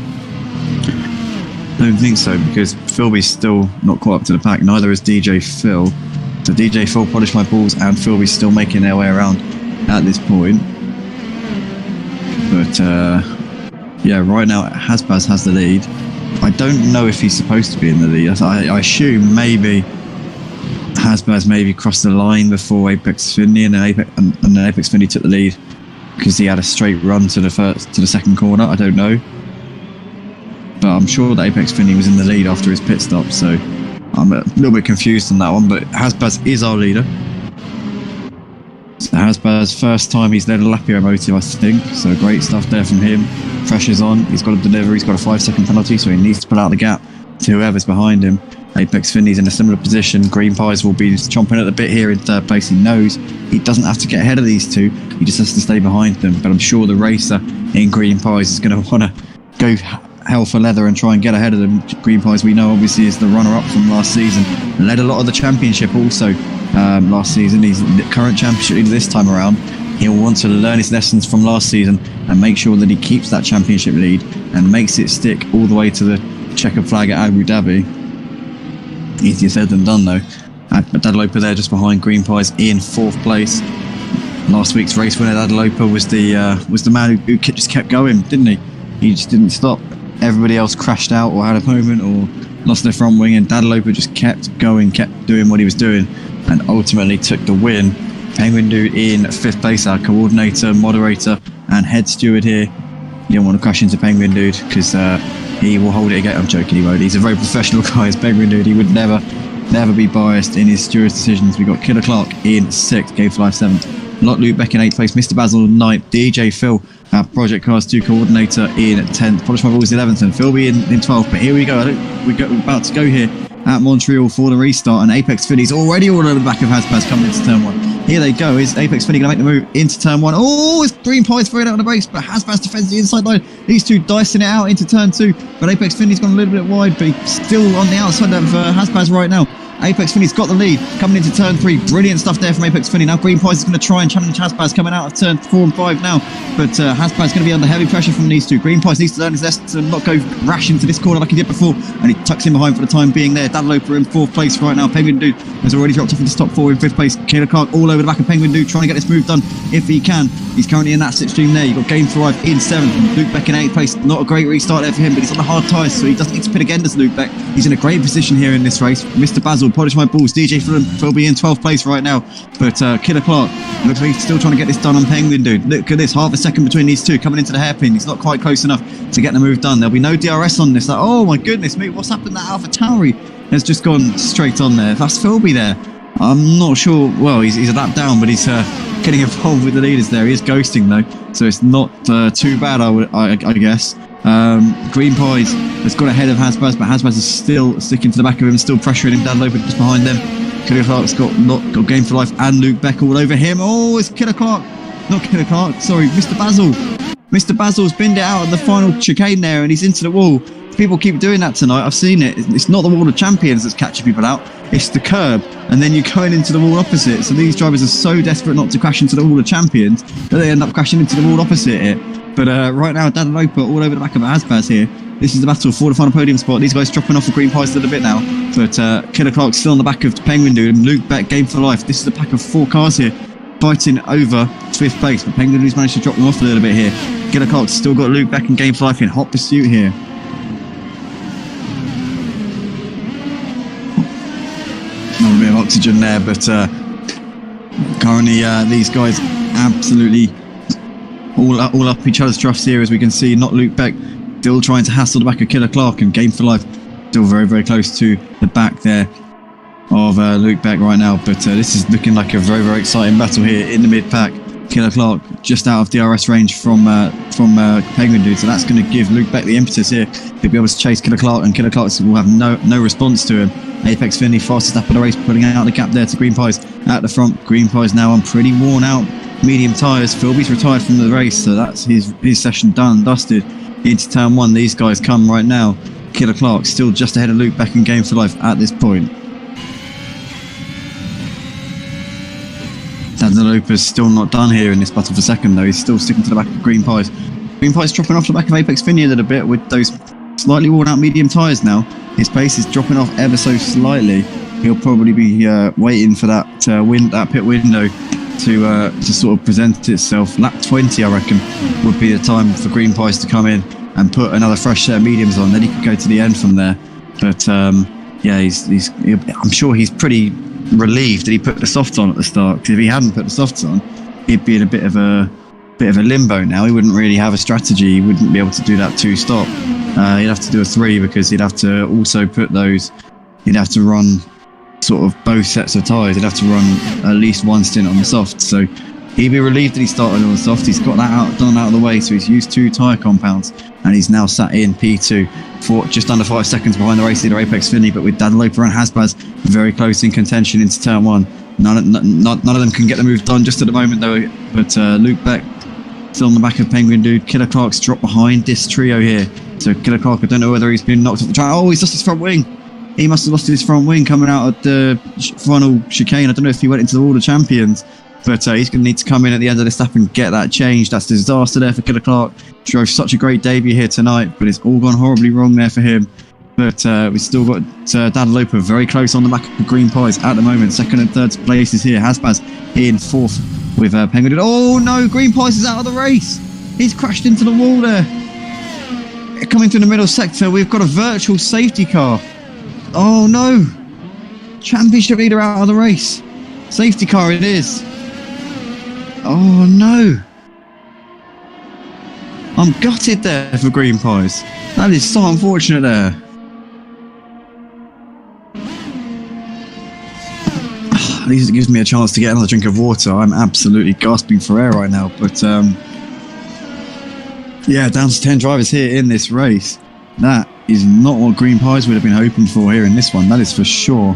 Don't think so, because Philby's still not caught up to the pack. Neither is DJ Phil. So DJ Phil, Polish My Balls, and Philby's still making their way around at this point. But yeah, right now Hasbaz has the lead. I don't know if he's supposed to be in the lead. I assume maybe Hasbaz maybe crossed the line before Apex Finley, and then Apex Finley took the lead because he had a straight run to the second corner. I don't know. But I'm sure that Apex Finley was in the lead after his pit stop, so I'm a little bit confused on that one. But Hasbaz is our leader. So Hasbaz, first time he's led a lap here at Motive, I think. So great stuff there from him. Pressure's on. He's got to deliver. He's got a 5-second penalty, so he needs to pull out the gap to whoever's behind him. Apex Finley's in a similar position. Green Pies will be chomping at the bit here in third place. He knows he doesn't have to get ahead of these two. He just has to stay behind them. But I'm sure the racer in Green Pies is going to want to go hell for leather and try and get ahead of them. Green Pies, we know, obviously is the runner-up from last season. Led a lot of the championship also last season. He's the current championship leader this time around. He'll want to learn his lessons from last season and make sure that he keeps that championship lead and makes it stick all the way to the checkered flag at Abu Dhabi. Easier said than done, though. Dadalopa there just behind Green Pies in fourth place. Last week's race winner, Dadalopa, was the man who just kept going, didn't he? He just didn't stop. Everybody else crashed out or had a moment or lost their front wing, and Dadalopa just kept going, kept doing what he was doing, and ultimately took the win. Penguin Dude in fifth place, our coordinator, moderator, and head steward here. You don't want to crash into Penguin Dude because he will hold it again. I'm joking, he won't. He's a very professional guy, as Penguin Dude. He would never be biased in his steward's decisions. We got Killer Clark in sixth, Game for Life seventh, Lot Luke Beck in 8th place, Mr. Basil 9th, DJ Phil, our Project Cars 2 coordinator, in 10th, Polish My Balls 11th, and Philby in 12th. But here we go, we're about to go here at Montreal for the restart, and Apex Finley's already all over the back of Hasbaz coming into turn 1. Here they go. Is Apex Finley going to make the move into turn 1? Oh, it's Green Pies throwing out on the brakes, but Hasbaz defends the inside line. These two dicing it out into turn 2, but Apex Finley's gone a little bit wide, but he's still on the outside of Hasbaz right now. Apex Finley's got the lead coming into turn 3. Brilliant stuff there from Apex Finley. Now Green Pies is going to try and challenge Hasbaz coming out of turn 4 and 5 now. But Hasbaz is going to be under heavy pressure from these two. Green Pies needs to learn his lessons and not go rash into this corner like he did before. And he tucks in behind for the time being there. Dadalopa in 4th place right now. Penguin Dude has already dropped off into top 4 in 5th place. Killer Clark all over the back of Penguin Dude trying to get this move done if he can. He's currently in that slipstream there. You've got Game for Life in 7th. Luke Beck in 8th place. Not a great restart there for him, but he's on the hard tyres, so he doesn't need to pit again, does Luke Beck. He's in a great position here in this race. Mr. Basil, Polish My Balls, DJ Phil be in 12th place right now, but Killer Clark looks like he's still trying to get this done on Penguin Dude. Look at this, half a second between these two coming into the hairpin. He's not quite close enough to get the move done. There'll be no DRS on this. Like, oh my goodness me, what's happened? That Alpha Tauri has just gone straight on there. That's Philby there. I'm not sure. Well, he's a lap down, but he's getting involved with the leaders there. He is ghosting though, so it's not too bad, I guess. Green Pies has got ahead of Hasbaz, but Hasbaz is still sticking to the back of him, still pressuring him. Dadalopa just behind them. Killer Clark's got Game for Life and Luke Beck all over him. Oh, it's Killer Clark. Not Killer Clark, sorry, Mr. Basil. Mr. Basil's binned it out at the final chicane there, and he's into the wall. People keep doing that tonight. I've seen it. It's not the wall of champions that's catching people out. It's the curb, and then you're going into the wall opposite. So these drivers are so desperate not to crash into the wall of champions that they end up crashing into the wall opposite here. But right now, Dadalopa all over the back of Hasbaz here. This is the battle for the final podium spot. These guys dropping off the Green Pies a little bit now. But Killer Clark's still on the back of Penguin Dude, and Luke Beck, Game for Life. This is a pack of 4 cars here, fighting over 5th place. But Penguin Dude's managed to drop them off a little bit here. Killer Clark's still got Luke Beck and Game for Life in hot pursuit here. Not a bit of oxygen there, but currently these guys absolutely all up each other's troughs here, as we can see. Not Luke Beck still trying to hassle the back of Killer Clark, and Game for Life still very, very close to the back there of Luke Beck right now. But this is looking like a very, very exciting battle here in the mid-pack. Killer Clark just out of DRS range from Penguin Dude, so that's going to give Luke Beck the impetus here. He'll be able to chase Killer Clark, and Killer Clark will have no response to him. Apex Finley, fastest lap of the race, putting out the gap there to Green Pies at the front. Green Pies now on pretty worn out medium tyres. Philby's retired from the race, so that's his session done and dusted. Into turn 1, these guys come right now. Killer Clark still just ahead of Luke Beck in Game for Life at this point. Danzalopa's still not done here in this battle for second though. He's still sticking to the back of Green Pies. Green Pies dropping off the back of Apex Finley a little bit with those slightly worn out medium tyres now. His pace is dropping off ever so slightly. He'll probably be waiting for that pit window to sort of present itself. Lap 20, I reckon, would be the time for Green Pies to come in and put another fresh set of mediums on. Then he could go to the end from there. But yeah, I'm sure he's pretty relieved that he put the softs on at the start. Because if he hadn't put the softs on, he'd be in a bit of a limbo now. He wouldn't really have a strategy. He wouldn't be able to do that 2-stop. He'd have to do a 3 because he'd have to also put those. He'd have to run sort of both sets of tyres. He'd have to run at least one stint on the soft. So he'd be relieved that he started on the soft. He's got that done out of the way. So he's used 2 tyre compounds, and he's now sat in P2 for just under 5 seconds behind the race leader Apex Finley. But with Danalopa and Hasbaz very close in contention into turn 1. None of them can get the move done just at the moment though. But Luke Beck still on the back of Penguin Dude. Killer Clark's dropped behind this trio here. So Killer Clark, I don't know whether he's been knocked off the track. Oh, he's lost his front wing. He must have lost his front wing coming out of the final chicane. I don't know if he went into the World of Champions, but he's going to need to come in at the end of this lap and get that changed. That's a disaster there for Killer Clark. Drove such a great debut here tonight, but it's all gone horribly wrong there for him. But we've still got Danalopa very close on the back of Green Pies at the moment. Second and third places here. Hasbaz in fourth with Penguin. Oh no, Green Pies is out of the race. He's crashed into the wall there. Coming through the middle sector, we've got a virtual safety car. Oh no! Championship leader out of the race. Safety car it is. Oh no! I'm gutted there for Green Pies. That is so unfortunate there. At least it gives me a chance to get another drink of water. I'm absolutely gasping for air right now. But yeah, down to 10 drivers here in this race. That is not what Green Pies would have been hoping for here in this one. That is for sure.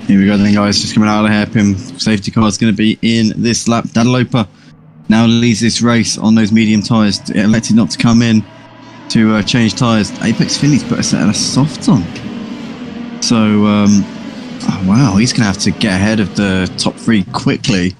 Here we go then, guys. Just coming out of the hairpin. Safety car is going to be in this lap. Djphil now leads this race on those medium tyres. Elected not to come in to change tyres. Apex Finley's put a set of softs on. So, oh, wow, he's going to have to get ahead of the top 3 quickly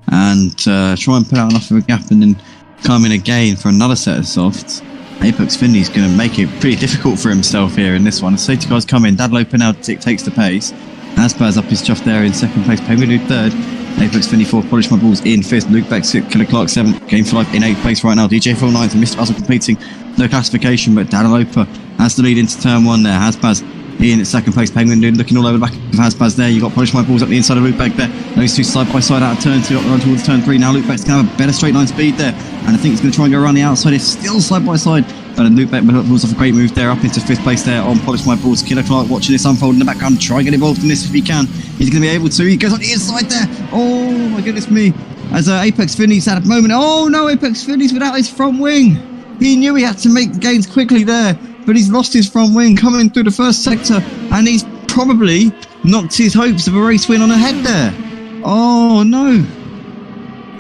and try and put out enough of a gap and then come in again for another set of softs. Apex Finley's going to make it pretty difficult for himself here in this one. The safety car's come in. Djphil now takes the pace. Aspaz up his chuff there in second place. Penguin Dude third. Apex Finley fourth. Polish My Balls in fifth. Luke Beck sixth. Killer Clark seventh. Game for Life in eighth place right now. Djphil ninth. And Mr. Basil completing the classification, but Djphil has the lead into turn 1 there. Aspaz in second place. Penguin Dude looking all over the back of Aspaz there. You've got Polish My Balls up the inside of Luke Beck there. Those two side by side out of turn 2 up the run towards turn 3. Now Luke Beck's going to have a better straight line speed there, and I think he's going to try and go around the outside. It's still side by side. But Luke Beck pulls off a great move there up into 5th place there on Polish My Balls. Killer Clark watching this unfold in the background. Try and get involved in this if he can. He's going to be able to. He goes on the inside there. Oh my goodness me. As Apex Finley's had a moment. Oh no, Apex Finley's without his front wing. He knew he had to make the gains quickly there, but he's lost his front wing coming through the first sector, and he's probably knocked his hopes of a race win on the head there. Oh no.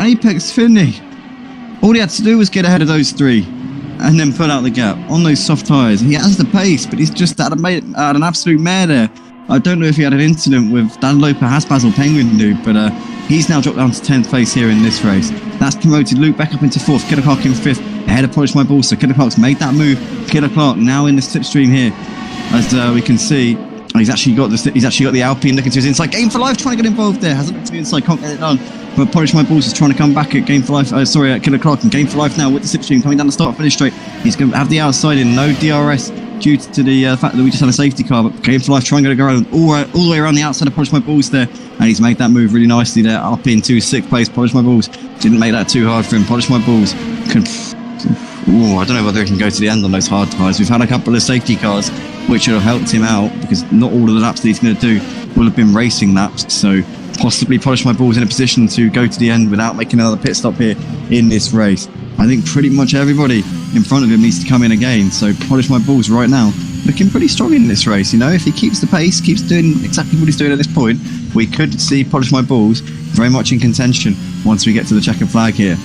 Apex Finley. All he had to do was get ahead of those 3. And then pull out the gap on those soft tyres. He has the pace, but he's just had an absolute mare there. I don't know if he had an incident with Djphil, Aspaz or Penguin Dude, but he's now dropped down to 10th place here in this race. That's promoted Luke back up into 4th, Killer Clark in 5th, ahead of Polish My Balls. So Killer Clark's made that move. Killer Clark now in the slipstream here, as we can see. He's actually got the Alpine looking to his inside. Game for Life trying to get involved there. Hasn't looked to the inside, can't get it done. But Polish My Balls is trying to come back at Game for Life. At Killer Clark and Game for Life now with the slipstream coming down the start finish straight. He's going to have the outside in, no DRS due to the fact that we just had a safety car. But Game for Life trying to go around all the way around the outside of Polish My Balls there, and he's made that move really nicely there up into 6th place. Polish My Balls didn't make that too hard for him. Polish My Balls can. Ooh, I don't know whether he can go to the end on those hard tyres. We've had a couple of safety cars which would have helped him out, because not all of the laps that he's going to do will have been racing laps. So possibly Polish My Balls in a position to go to the end without making another pit stop here in this race. I think pretty much everybody in front of him needs to come in again. So Polish My Balls right now looking pretty strong in this race. You know, if he keeps the pace, keeps doing exactly what he's doing at this point, we could see Polish My Balls very much in contention once we get to the checkered flag here.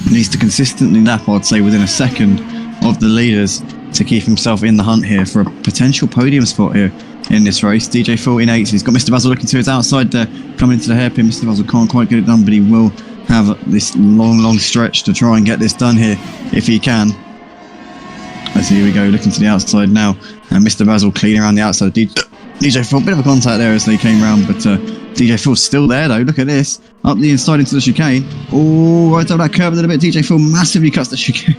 He needs to consistently lap, I'd say, within a second of the leaders to keep himself in the hunt here for a potential podium spot here in this race. Djphil in 8th. He's got Mr. Basil looking to his outside there, coming into the hairpin. Mr. Basil can't quite get it done, but he will have this long stretch to try and get this done here if he can. As here we go, looking to the outside now, and Mr. Basil clean around the outside. Djphil, a bit of a contact there as they came round, but Djphil's still there though. Look at this, up the inside into the chicane. Oh, right up that curve a little bit. Djphil massively cuts the chicane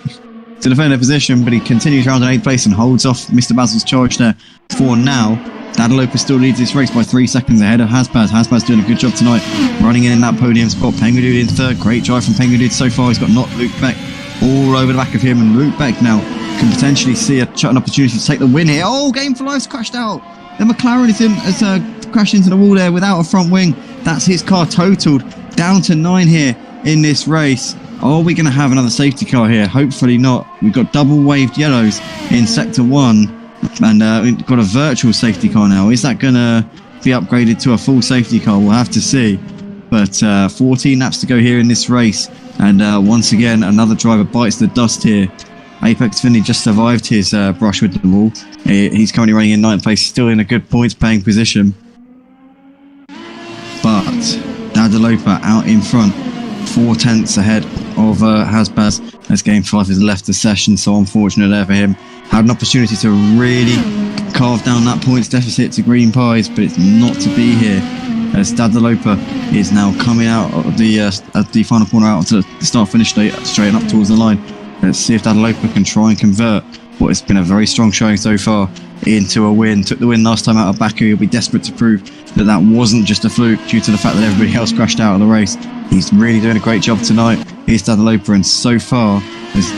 to defend their position, but he continues around in 8th place and holds off Mr. Basil's charge there for now. Djphil still leads this race by 3 seconds ahead of Aspaz. Aspaz doing a good job tonight, running in that podium spot. Penguin Dude in 3rd. Great drive from Penguin Dude so far. He's got not Luke Beck all over the back of him, and Luke Beck now can potentially see an opportunity to take the win here. Oh, Game for Life's crashed out. The McLaren has crashed into the wall there without a front wing. That's his car totaled down to 9 here in this race. Are we going to have another safety car here? Hopefully not. We've got double waved yellows in sector 1, and we've got a virtual safety car now. Is that going to be upgraded to a full safety car? We'll have to see. But 14 laps to go here in this race, and once again another driver bites the dust here. Apex Finley just survived his brush with the wall. He's currently running in 9th place, still in a good points paying position. But Djphil out in front, 4 tenths ahead of Aspaz, as Game 5 has left the session. So unfortunate there for him. Had an opportunity to really carve down that points deficit to green pies, but it's not to be here, as Djphil is now coming out of the final corner out to the start finish straight up towards the line. Let's see if Djphil can try and convert what has been a very strong showing so far into a win. Took the win last time out of Baku. He'll be desperate to prove that wasn't just a fluke due to the fact that everybody else crashed out of the race. He's really doing a great job tonight. Here's Djphil, and so far, he's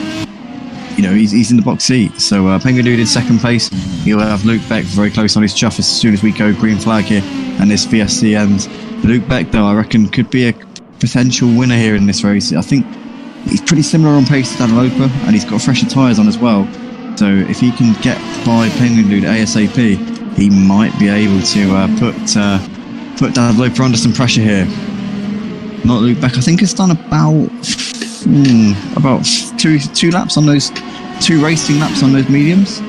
in the box seat. So Penguin Dude in 2nd place. He'll have Luke Beck very close on his chuff as soon as we go green flag here and this VSC ends. Luke Beck, though, I reckon could be a potential winner here in this race. I think he's pretty similar on pace to Djphil, and he's got fresher tyres on as well. So if he can get by Penguin Dude ASAP, he might be able to put put Djphil under some pressure here. Not Luke Beck. I think it's done about two laps on those, 2 racing laps on those mediums.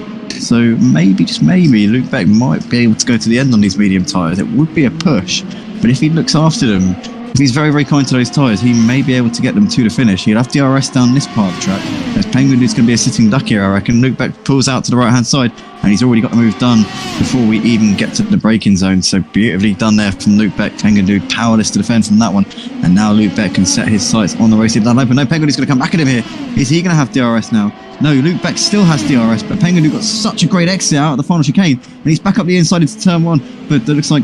So maybe, just maybe, Luke Beck might be able to go to the end on these medium tyres. It would be a push, but if he looks after them, if he's very, very kind to those tyres, he may be able to get them to the finish. He'll have DRS down this part of the track. As Penguin Dude's going to be a sitting duck here, I reckon. Luke Beck pulls out to the right-hand side, and he's already got the move done before we even get to the braking zone. So beautifully done there from Luke Beck. Penguin Dude powerless to defend from that one. And now Luke Beck can set his sights on the race. But no, Penguin Dude's going to come back at him here. Is he going to have DRS now? No, Luke Beck still has DRS, but Penguin Dude got such a great exit out of the final chicane, and he's back up the inside into turn 1. But it looks like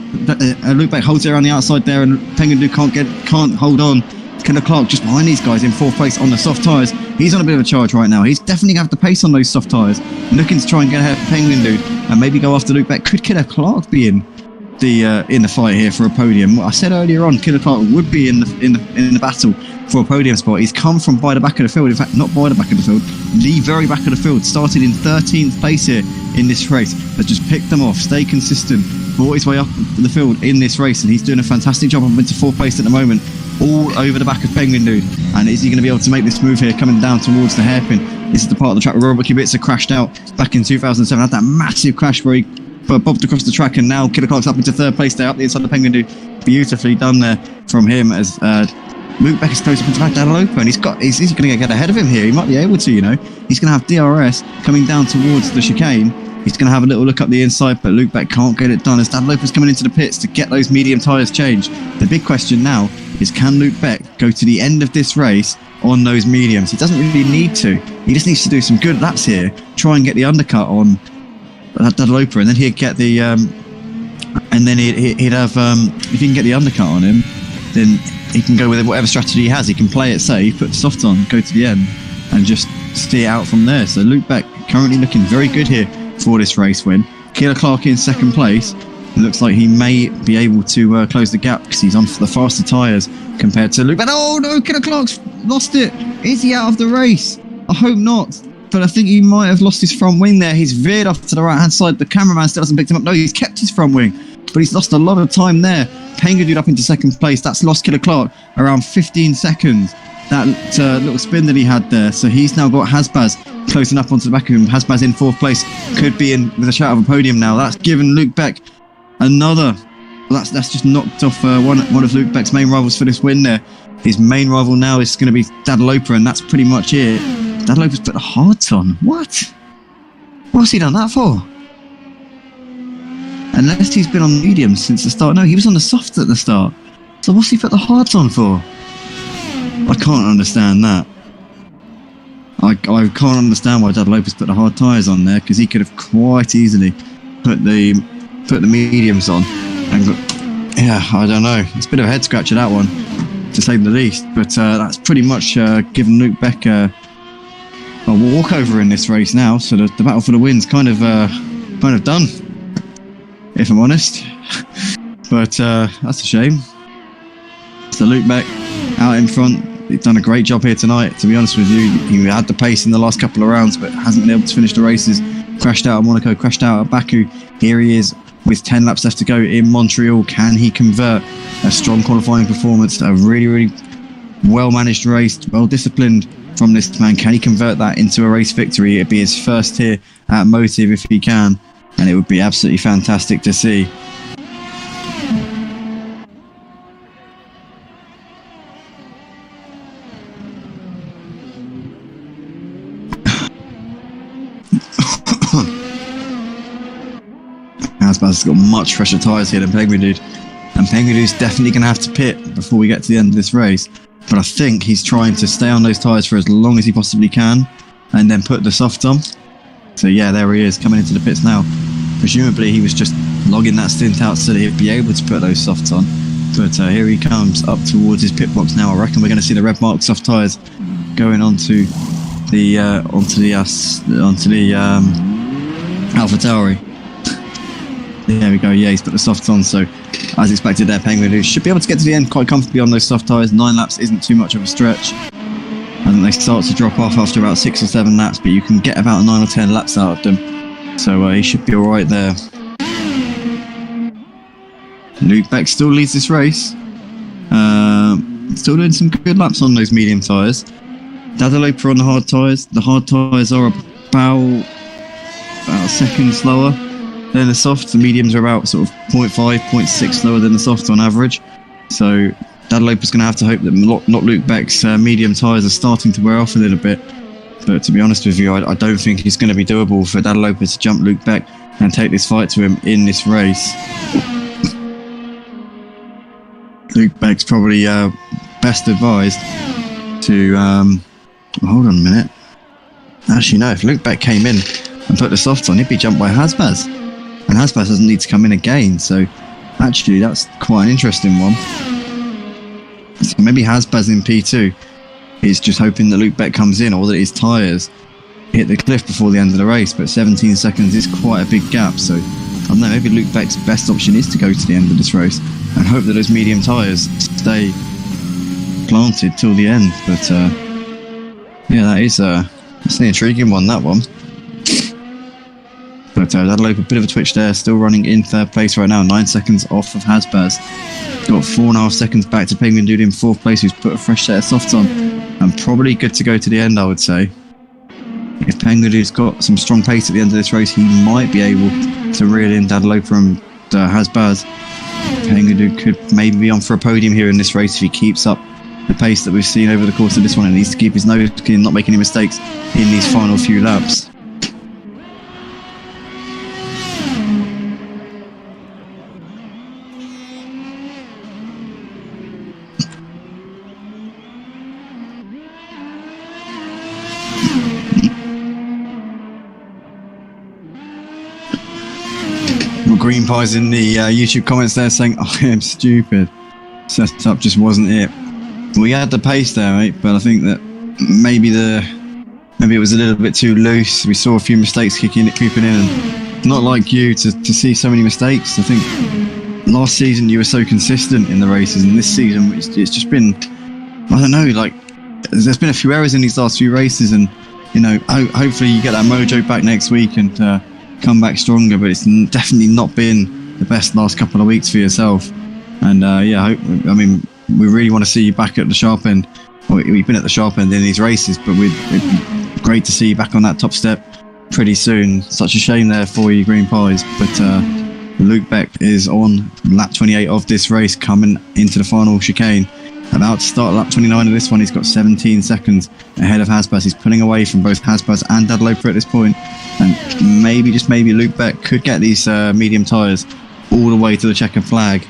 Luke Beck holds it around the outside there, and Penguin Dude can't hold on. Killer Clark just behind these guys in 4th place on the soft tyres. He's on a bit of a charge right now. He's definitely going to have the pace on those soft tyres, looking to try and get ahead of Penguin Dude and maybe go after Luke Beck. Could Killer Clark be in the fight here for a podium? I said earlier on, Killer Clark would be in the battle for a podium spot. He's come from by the back of the field. In fact, not by the back of the field, the very back of the field. Started in 13th place here in this race, but just picked them off, stayed consistent, brought his way up the field in this race, and he's doing a fantastic job. I'm into 4th place at the moment, all over the back of Penguin Dude. And is he going to be able to make this move here, coming down towards the hairpin? This is the part of the track where Robert Kubica crashed out back in 2007. Had that massive crash where he bobbed across the track, and now Killer Clark's up into 3rd place there, up the inside of Penguin Dude. Beautifully done there from him, as Luke Beck is close up into back Djphil, and he's going to get ahead of him here. He might be able to, you know. He's going to have DRS coming down towards the chicane. He's going to have a little look up the inside, but Luke Beck can't get it done as Djphil is coming into the pits to get those medium tyres changed. The big question now is, can Luke Beck go to the end of this race on those mediums? He doesn't really need to. He just needs to do some good laps here, try and get the undercut on Djphil, and then he'd get the and then he'd have if he can get the undercut on him, then he can go with whatever strategy he has. He can play it safe, put the soft on, go to the end, and just steer out from there. So Luke Beck currently looking very good here for this race win. Killer Clark in 2nd place. It looks like he may be able to close the gap because he's on for the faster tyres compared to Luke Beck. Oh no, Killer Clark's lost it. Is he out of the race? I hope not. But I think he might have lost his front wing there. He's veered off to the right-hand side. The cameraman still hasn't picked him up. No, he's kept his front wing, but he's lost a lot of time there. Penguin Dude up into 2nd place. That's lost Killer Clark around 15 seconds. That little spin that he had there. So he's now got Hasbaz closing up onto the back of him. Hasbaz in 4th place. Could be in with a shout of a podium now. That's given Luke Beck another. That's just knocked off one of Luke Beck's main rivals for this win there. His main rival now is going to be Djphil, and that's pretty much it. Djphil's put the hards on. What? What's he done that for? Unless he's been on medium since the start. No, he was on the soft at the start. So what's he put the hards on for? I can't understand that. I can't understand why Djphil put the hard tyres on there, because he could have quite easily put the mediums on. And yeah, I don't know. It's a bit of a head scratcher, that one, to say the least. But that's pretty much given Luke Beck a walkover in this race now. So the battle for the win's kind of done, if I'm honest. But that's a shame. So Luke Beck out in front. He's done a great job here tonight, to be honest with you. He had the pace in the last couple of rounds, but hasn't been able to finish the races. Crashed out at Monaco, crashed out at Baku. Here he is with 10 laps left to go in Montreal. Can he convert a strong qualifying performance, a really, really well-managed race, well-disciplined from this man? Can he convert that into a race victory? It'd be his first here at Motive if he can, and it would be absolutely fantastic to see. Hasbaz's got much fresher tyres here than Penguin Dude, and Penguin Dude's definitely going to have to pit before we get to the end of this race. But I think he's trying to stay on those tyres for as long as he possibly can, and then put the softs on. So yeah, there he is coming into the pits now. Presumably he was just logging that stint out so that he'd be able to put those softs on. But here he comes up towards his pit box now. I reckon we're going to see the red marked soft tyres going onto the AlphaTauri. There we go. Yeah, he's put the softs on. So as expected there, Penguin Dude should be able to get to the end quite comfortably on those soft tyres. 9 laps isn't too much of a stretch. I think they start to drop off after about 6 or 7 laps, but you can get about 9 or 10 laps out of them. So he should be all right there. Luke Beck still leads this race. Still doing some good laps on those medium tyres. Dadaloper on the hard tyres. The hard tyres are about a second slower than the softs. The mediums are about sort of 0.5, 0.6 slower than the softs on average. So Dadaloper's going to have to hope that not Luke Beck's medium tyres are starting to wear off a little bit. But to be honest with you, I don't think it's going to be doable for Dadaloper to jump Luke Beck and take this fight to him in this race. Luke Beck's probably best advised to... hold on a minute. Actually, no, if Luke Beck came in and put the softs on, he'd be jumped by Hasbaz. And Hasbaz doesn't need to come in again, so actually that's quite an interesting one. So maybe Hasbaz in P2 is just hoping that Luke Beck comes in, or that his tyres hit the cliff before the end of the race, but 17 seconds is quite a big gap, so I don't know, maybe Luke Beck's best option is to go to the end of this race and hope that those medium tyres stay planted till the end. But yeah, that's an intriguing one, that one. But that'll open a bit of a twitch there, still running in third place right now, 9 seconds off of Hasbaz. Got 4.5 seconds back to Penguin Dude in fourth place, who's put a fresh set of softs on, and probably good to go to the end, I would say. If Penguin Dude's got some strong pace at the end of this race, he might be able to reel in Dadaloper and Hasbaz. Penguin Dude could maybe be on for a podium here in this race if he keeps up the pace that we've seen over the course of this one, and needs to keep his nose clean, not make any mistakes in these final few laps. Green Pie's in the YouTube comments there saying, I am stupid. Setup just wasn't it. We had the pace there, mate, but I think that maybe it was a little bit too loose. We saw a few mistakes creeping in, and not like you to see so many mistakes. I think last season you were so consistent in the races, and this season it's just been, I don't know, like there's been a few errors in these last few races, and you know, hopefully you get that mojo back next week and come back stronger, but it's definitely not been the best last couple of weeks for yourself. And yeah, I mean, we really want to see you back at the sharp end. Well, we've been at the sharp end in these races, but it'd be great to see you back on that top step pretty soon. Such a shame there for you, Green Pies. But Luke Beck is on lap 28 of this race, coming into the final chicane. About to start lap 29 of this one. He's got 17 seconds ahead of Hasbaz. He's pulling away from both Hasbaz and Dadaloper at this point. And maybe, just maybe, Luke Beck could get these medium tyres all the way to the checkered flag.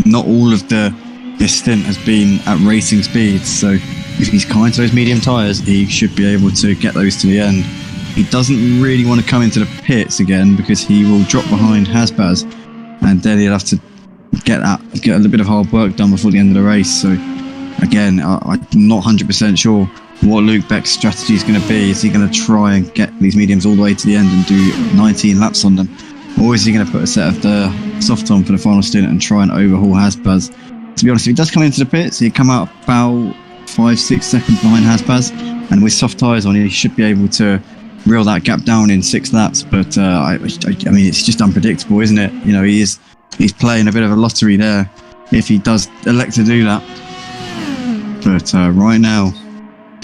Not all of this stint has been at racing speeds, so if he's kind to those medium tyres, he should be able to get those to the end. He doesn't really want to come into the pits again because he will drop behind Hasbaz, and then he'll have to get a little bit of hard work done before the end of the race. So again, I'm not 100% sure what Luke Beck's strategy is going to be. Is he going to try and get these mediums all the way to the end and do 19 laps on them, or is he going to put a set of the soft on for the final stint and try and overhaul Hasbaz? To be honest, if he does come into the pits, he'd come out about 5-6 seconds behind Hasbaz, and with soft tyres on, he should be able to reel that gap down in 6 laps. But I mean, it's just unpredictable, isn't it? You know, he's playing a bit of a lottery there if he does elect to do that. But right now,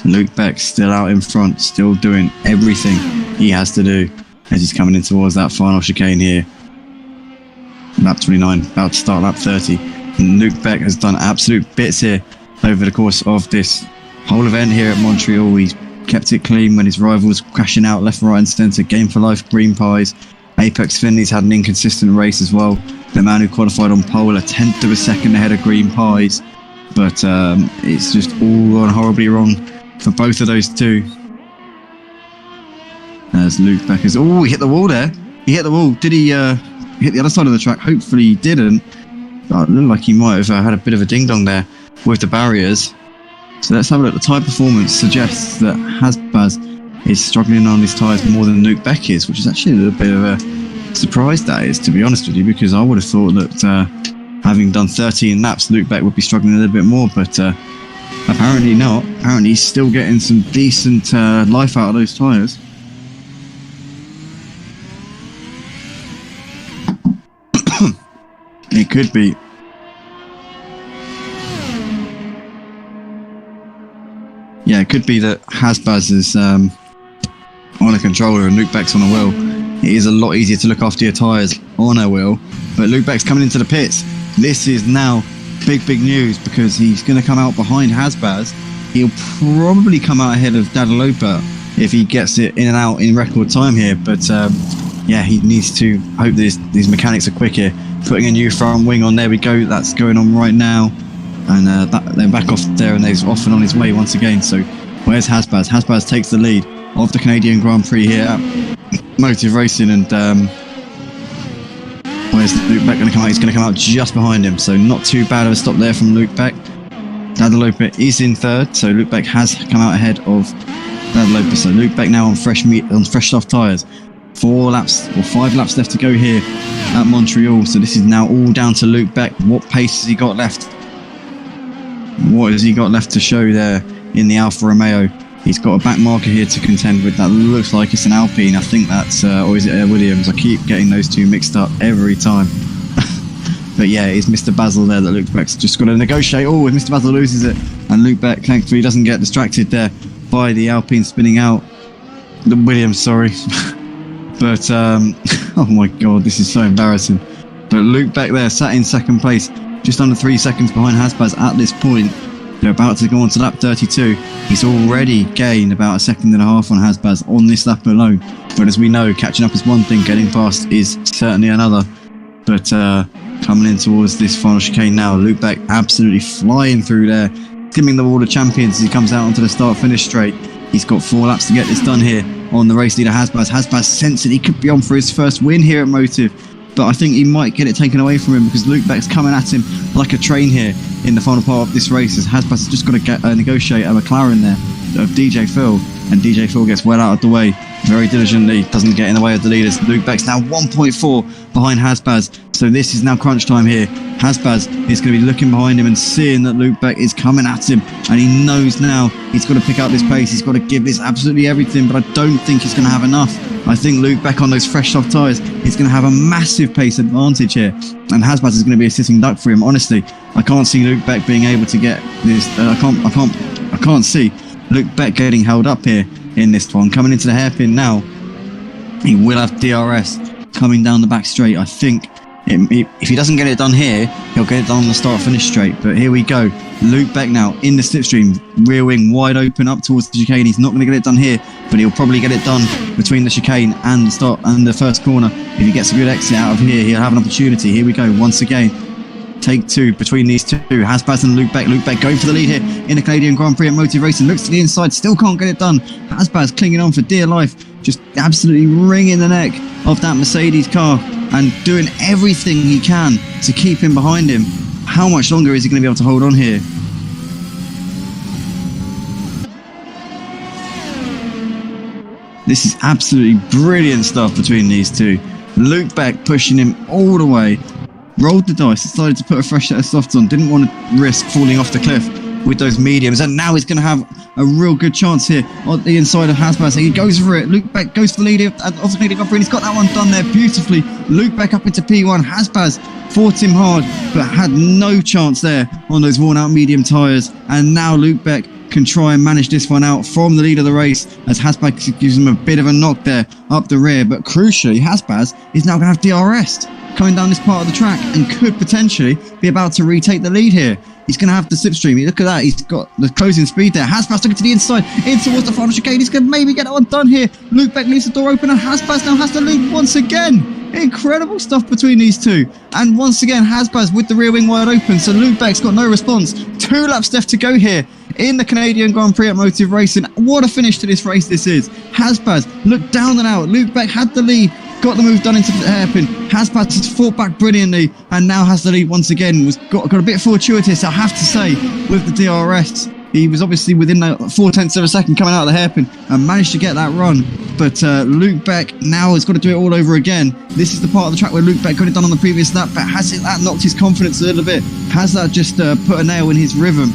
Luke Beck's still out in front, still doing everything he has to do as he's coming in towards that final chicane here. Lap 29, about to start lap 30. And Luke Beck has done absolute bits here over the course of this whole event here at Montreal. He's kept it clean when his rivals crashing out left, right and centre. Game for Life, Green Pies. Apex Finley's had an inconsistent race as well. The man who qualified on pole, a tenth of a second ahead of Green Pies. But it's just all gone horribly wrong for both of those two. As Luke Beck is... Oh, he hit the wall there. He hit the wall. Did he hit the other side of the track? Hopefully he didn't. But it looked like he might have had a bit of a ding-dong there with the barriers. So let's have a look. The tyre performance suggests that Hasbaz is struggling on his tyres more than Luke Beck is, which is actually a little bit of a surprise, that is, to be honest with you, because I would have thought that having done 13 laps, Luke Beck would be struggling a little bit more, but apparently not. Apparently he's still getting some decent life out of those tyres. It could be. Yeah, it could be that Hasbaz is on a controller and Luke Beck's on a wheel. It is a lot easier to look after your tyres on a wheel, but Luke Beck's coming into the pits. This is now big news because he's going to come out behind Hasbaz. He'll probably come out ahead of Dadalopa if he gets it in and out in record time here, but yeah, he needs to hope these mechanics are quick here. Putting a new front wing on, there we go, that's going on right now. And they're back off there and they're off and on his way once again. So where's Hasbaz? Hasbaz takes the lead of the Canadian Grand Prix here at Motive Racing, and where's Luke Beck going to come out? He's going to come out just behind him, so not too bad of a stop there from Luke Beck. Dadalopa is in third, so Luke Beck has come out ahead of Dadalopa. So Luke Beck now on fresh soft tyres. 5 laps left to go here at Montreal. So this is now all down to Luke Beck. What pace has he got left? What has he got left to show there in the Alfa Romeo? He's got a back marker here to contend with. That looks like it's an Alpine. I think that's, or is it a Williams? I keep getting those two mixed up every time. But yeah, it's Mr. Basil there that Luke Beck's just got to negotiate. Oh, and Mr. Basil loses it. And Luke Beck, thankfully, doesn't get distracted there by the Alpine spinning out. The Williams, sorry. But, oh my God, this is so embarrassing. But Luke Beck there, sat in second place, just under 3 seconds behind Hasbaz at this point. They're about to go on to lap 32. He's already gained about a second and a half on Hasbaz on this lap alone. But as we know, catching up is one thing, getting past is certainly another. But coming in towards this final chicane now, Luke Beck absolutely flying through there, skimming the wall of champions as he comes out onto the start-finish straight. He's got 4 laps to get this done here on the race leader Hasbaz. Hasbaz sensed he could be on for his first win here at Motive, but I think he might get it taken away from him because Luke Beck's coming at him like a train here in the final part of this race, as Hasbaz has just got to negotiate a McLaren there of Djphil, and Djphil gets well out of the way very diligently, doesn't get in the way of the leaders. Luke Beck's now 1.4 behind Hasbaz, so this is now crunch time here. Hasbaz is going to be looking behind him and seeing that Luke Beck is coming at him, and he knows now he's got to pick up this pace, he's got to give this absolutely everything, but I don't think he's going to have enough. I think Luke Beck on those fresh soft tyres is going to have a massive pace advantage here, and Hasbaz is going to be a sitting duck for him. Honestly, I can't see Luke Beck being able to get this. I can't see Luke Beck getting held up here in this one. Coming into the hairpin now, he will have DRS coming down the back straight. I think if he doesn't get it done here, he'll get it done on the start finish straight. But here we go, Luke Beck now in the slipstream, rear wing wide open up towards the chicane. He's not going to get it done here, but he'll probably get it done between the chicane and the start and the first corner. If he gets a good exit out of here, he'll have an opportunity. Here we go once again. Take 2 between these two, Hasbaz and Luke Beck. Luke Beck going for the lead here in the Canadian Grand Prix at Motive Racing. Looks to the inside, still can't get it done. Hasbaz clinging on for dear life, just absolutely wringing the neck of that Mercedes car and doing everything he can to keep him behind him. How much longer is he going to be able to hold on here? This is absolutely brilliant stuff between these two. Luke Beck pushing him all the way. Rolled the dice, decided to put a fresh set of softs on, didn't want to risk falling off the cliff with those mediums, and now he's going to have a real good chance here on the inside of Hasbaz. He goes for it. Luke Beck goes for the lead of the Canadian Grand Prix, and he's got that one done there beautifully. Luke Beck up into P1. Hasbaz fought him hard, but had no chance there on those worn out medium tyres, and now Luke Beck can try and manage this one out from the lead of the race as Hasbaz gives him a bit of a knock there up the rear. But crucially, Hasbaz is now going to have DRS coming down this part of the track and could potentially be about to retake the lead here. He's going to have the slipstream. Look at that. He's got the closing speed there. Hasbaz took it to the inside, in towards the final chicane. He's going to maybe get that one done here. Luke Beck leaves the door open, and Hasbaz now has the lead once again. Incredible stuff between these two. And once again, Hasbaz with the rear wing wide open. So Luke Beck's got no response. 2 laps left to go here in the Canadian Grand Prix at Motive Racing. What a finish to this race this is. Hasbaz looked down and out. Luke Beck had the lead, got the move done into the hairpin. Hasbaz has fought back brilliantly and now has the lead once again. Was got a bit fortuitous, I have to say, with the DRS. He was obviously within that 0.4 of a second coming out of the hairpin and managed to get that run. But Luke Beck now has got to do it all over again. This is the part of the track where Luke Beck got it done on the previous lap, but has that knocked his confidence a little bit? Has that just put a nail in his rhythm?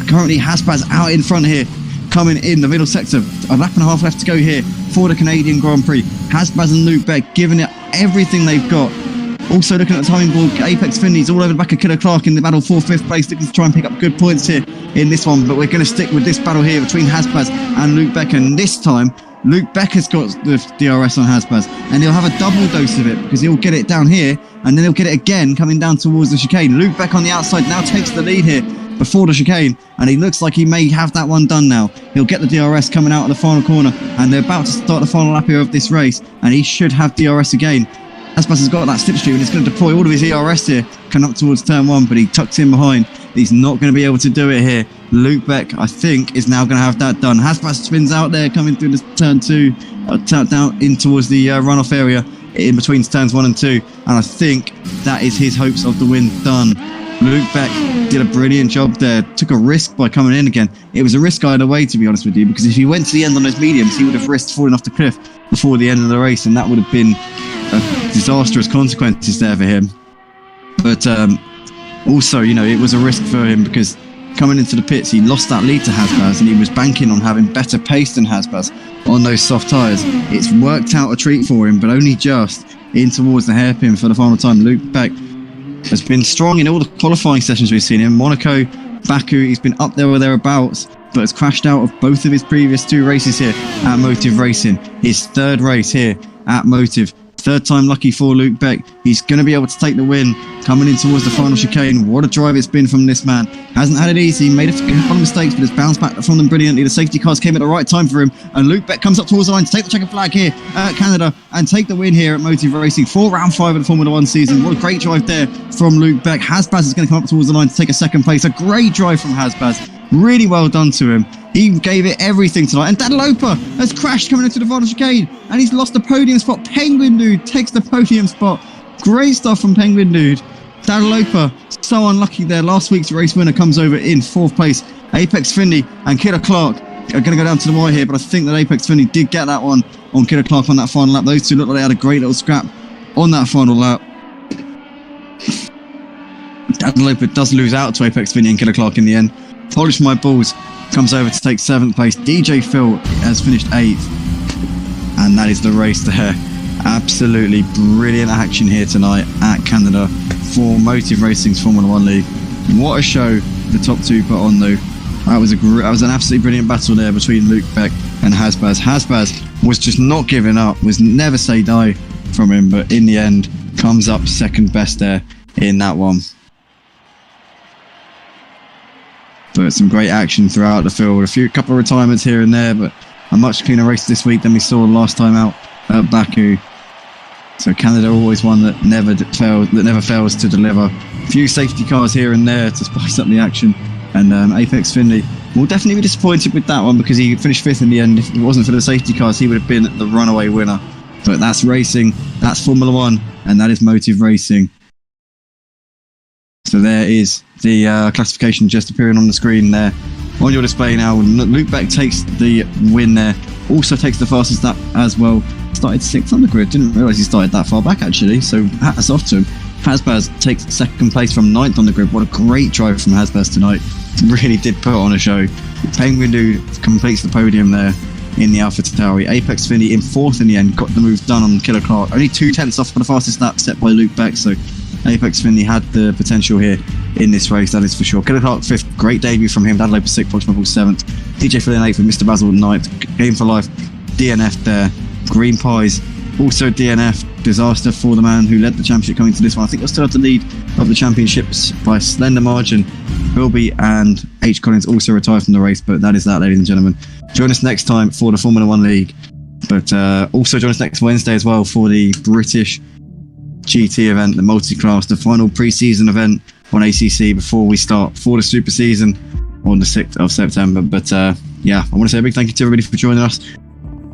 Currently, Hasbaz out in front here, coming in the middle sector. A lap and a half left to go here for the Canadian Grand Prix. Hasbaz and Luke Beck giving it everything they've got. Also looking at the timing board, Apex Finley's all over the back of Killer Clark in the battle for 5th place, looking to try and pick up good points here in this one, but we're going to stick with this battle here between Hasbaz and Luke Beck, and this time Luke Beck has got the DRS on Hasbaz, and he'll have a double dose of it because he'll get it down here and then he'll get it again coming down towards the chicane. Luke Beck on the outside now takes the lead here before the chicane, and he looks like he may have that one done now. He'll get the DRS coming out of the final corner, and they're about to start the final lap here of this race, and he should have DRS again. Hasbaz has got that slipstream and he's going to deploy all of his ERS here, coming up towards turn 1, but he tucks in behind. He's not going to be able to do it here. Luke Beck, I think, is now going to have that done. Hasbaz spins out there, coming through the turn 2, down in towards the runoff area, in between turns 1 and 2, and I think that is his hopes of the win done. Luke Beck did a brilliant job there, took a risk by coming in again. It was a risk either way, to be honest with you, because if he went to the end on those mediums, he would have risked falling off the cliff before the end of the race, and that would have been disastrous consequences there for him. But also, you know, it was a risk for him because coming into the pits, he lost that lead to Hasbaz, and he was banking on having better pace than Hasbaz on those soft tyres. It's worked out a treat for him, but only just in towards the hairpin for the final time. Luke Beck has been strong in all the qualifying sessions we've seen him. Monaco, Baku, he's been up there or thereabouts, but has crashed out of both of his previous 2 races here at Motive Racing. His 3rd race here at Motive. 3rd time lucky for Luke Beck. He's going to be able to take the win coming in towards the final chicane. What a drive it's been from this man. Hasn't had it easy, made a couple of mistakes, but has bounced back from them brilliantly. The safety cars came at the right time for him, and Luke Beck comes up towards the line to take the checkered flag here at Canada and take the win here at Motive Racing for round 5 of the Formula 1 season. What a great drive there from Luke Beck. Hasbaz is going to come up towards the line to take a 2nd place. A great drive from Hasbaz. Really well done to him. He gave it everything tonight. And Dadalopa has crashed coming into the final chicane, and he's lost the podium spot. Penguin Dude takes the podium spot. Great stuff from Penguin Dude. Dadalopa, so unlucky there. Last week's race winner comes over in 4th place. Apex Finley and Killer Clark are going to go down to the wire here, but I think that Apex Finley did get that one on Killer Clark on that final lap. Those two looked like they had a great little scrap on that final lap. Dadalopa does lose out to Apex Finley and Killer Clark in the end. Polish My Balls comes over to take 7th place. DJ Phil has finished 8th, and that is the race there. Absolutely brilliant action here tonight at Canada for Motive Racing's Formula 1 League. What a show the top 2 put on though. That was an absolutely brilliant battle there between Luke Beck and Hasbaz. Hasbaz was just not giving up, was never say die from him, but in the end comes up 2nd best there in that one. But some great action throughout the field. A couple of retirements here and there, but a much cleaner race this week than we saw last time out at Baku. So Canada always one that never fails to deliver. A few safety cars here and there to spice up the action. And Apex Finley will definitely be disappointed with that one because he finished 5th in the end. If it wasn't for the safety cars, he would have been the runaway winner. But that's racing, that's Formula 1, and that is Motive Racing. So there is the classification just appearing on the screen there on your display now. Luke Beck takes the win there. Also takes the fastest lap as well. Started 6th on the grid. Didn't realise he started that far back actually. So hats off to him. Hasbaz takes 2nd place from 9th on the grid. What a great drive from Hasbaz tonight. Really did put on a show. Penguin Dude completes the podium there in the AlphaTauri. Apex Finley in 4th in the end. Got the move done on Killer Clark. Only 2 tenths off for the fastest lap set by Luke Beck. So Apex Finley had the potential here in this race, that is for sure. Killer Clark 5th, great debut from him. Dadalopa 6th, Polish My Balls 7th. DJ Phil 8th with Mr. Basil 9th. Game for Life, DNF there. Green Pies, also DNF. Disaster for the man who led the championship coming to this one. I think he'll still have the lead of the championships by a slender margin. Bilby and H. Collins also retired from the race, but that is that, ladies and gentlemen. Join us next time for the Formula 1 League. But also join us next Wednesday as well for the British GT event, the multi-class, the final pre-season event on ACC before we start for the super season on the 6th of September. But yeah, I want to say a big thank you to everybody for joining us.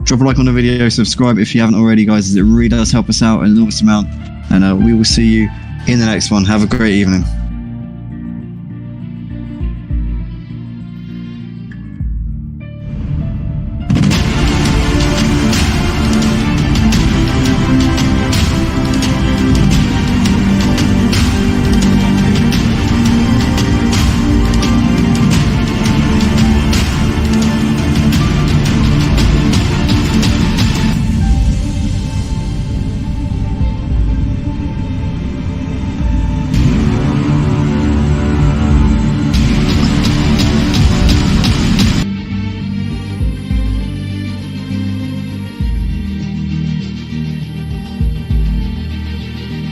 Drop a like on the video, subscribe if you haven't already, guys, as it really does help us out an enormous amount. And we will see you in the next one. Have a great evening.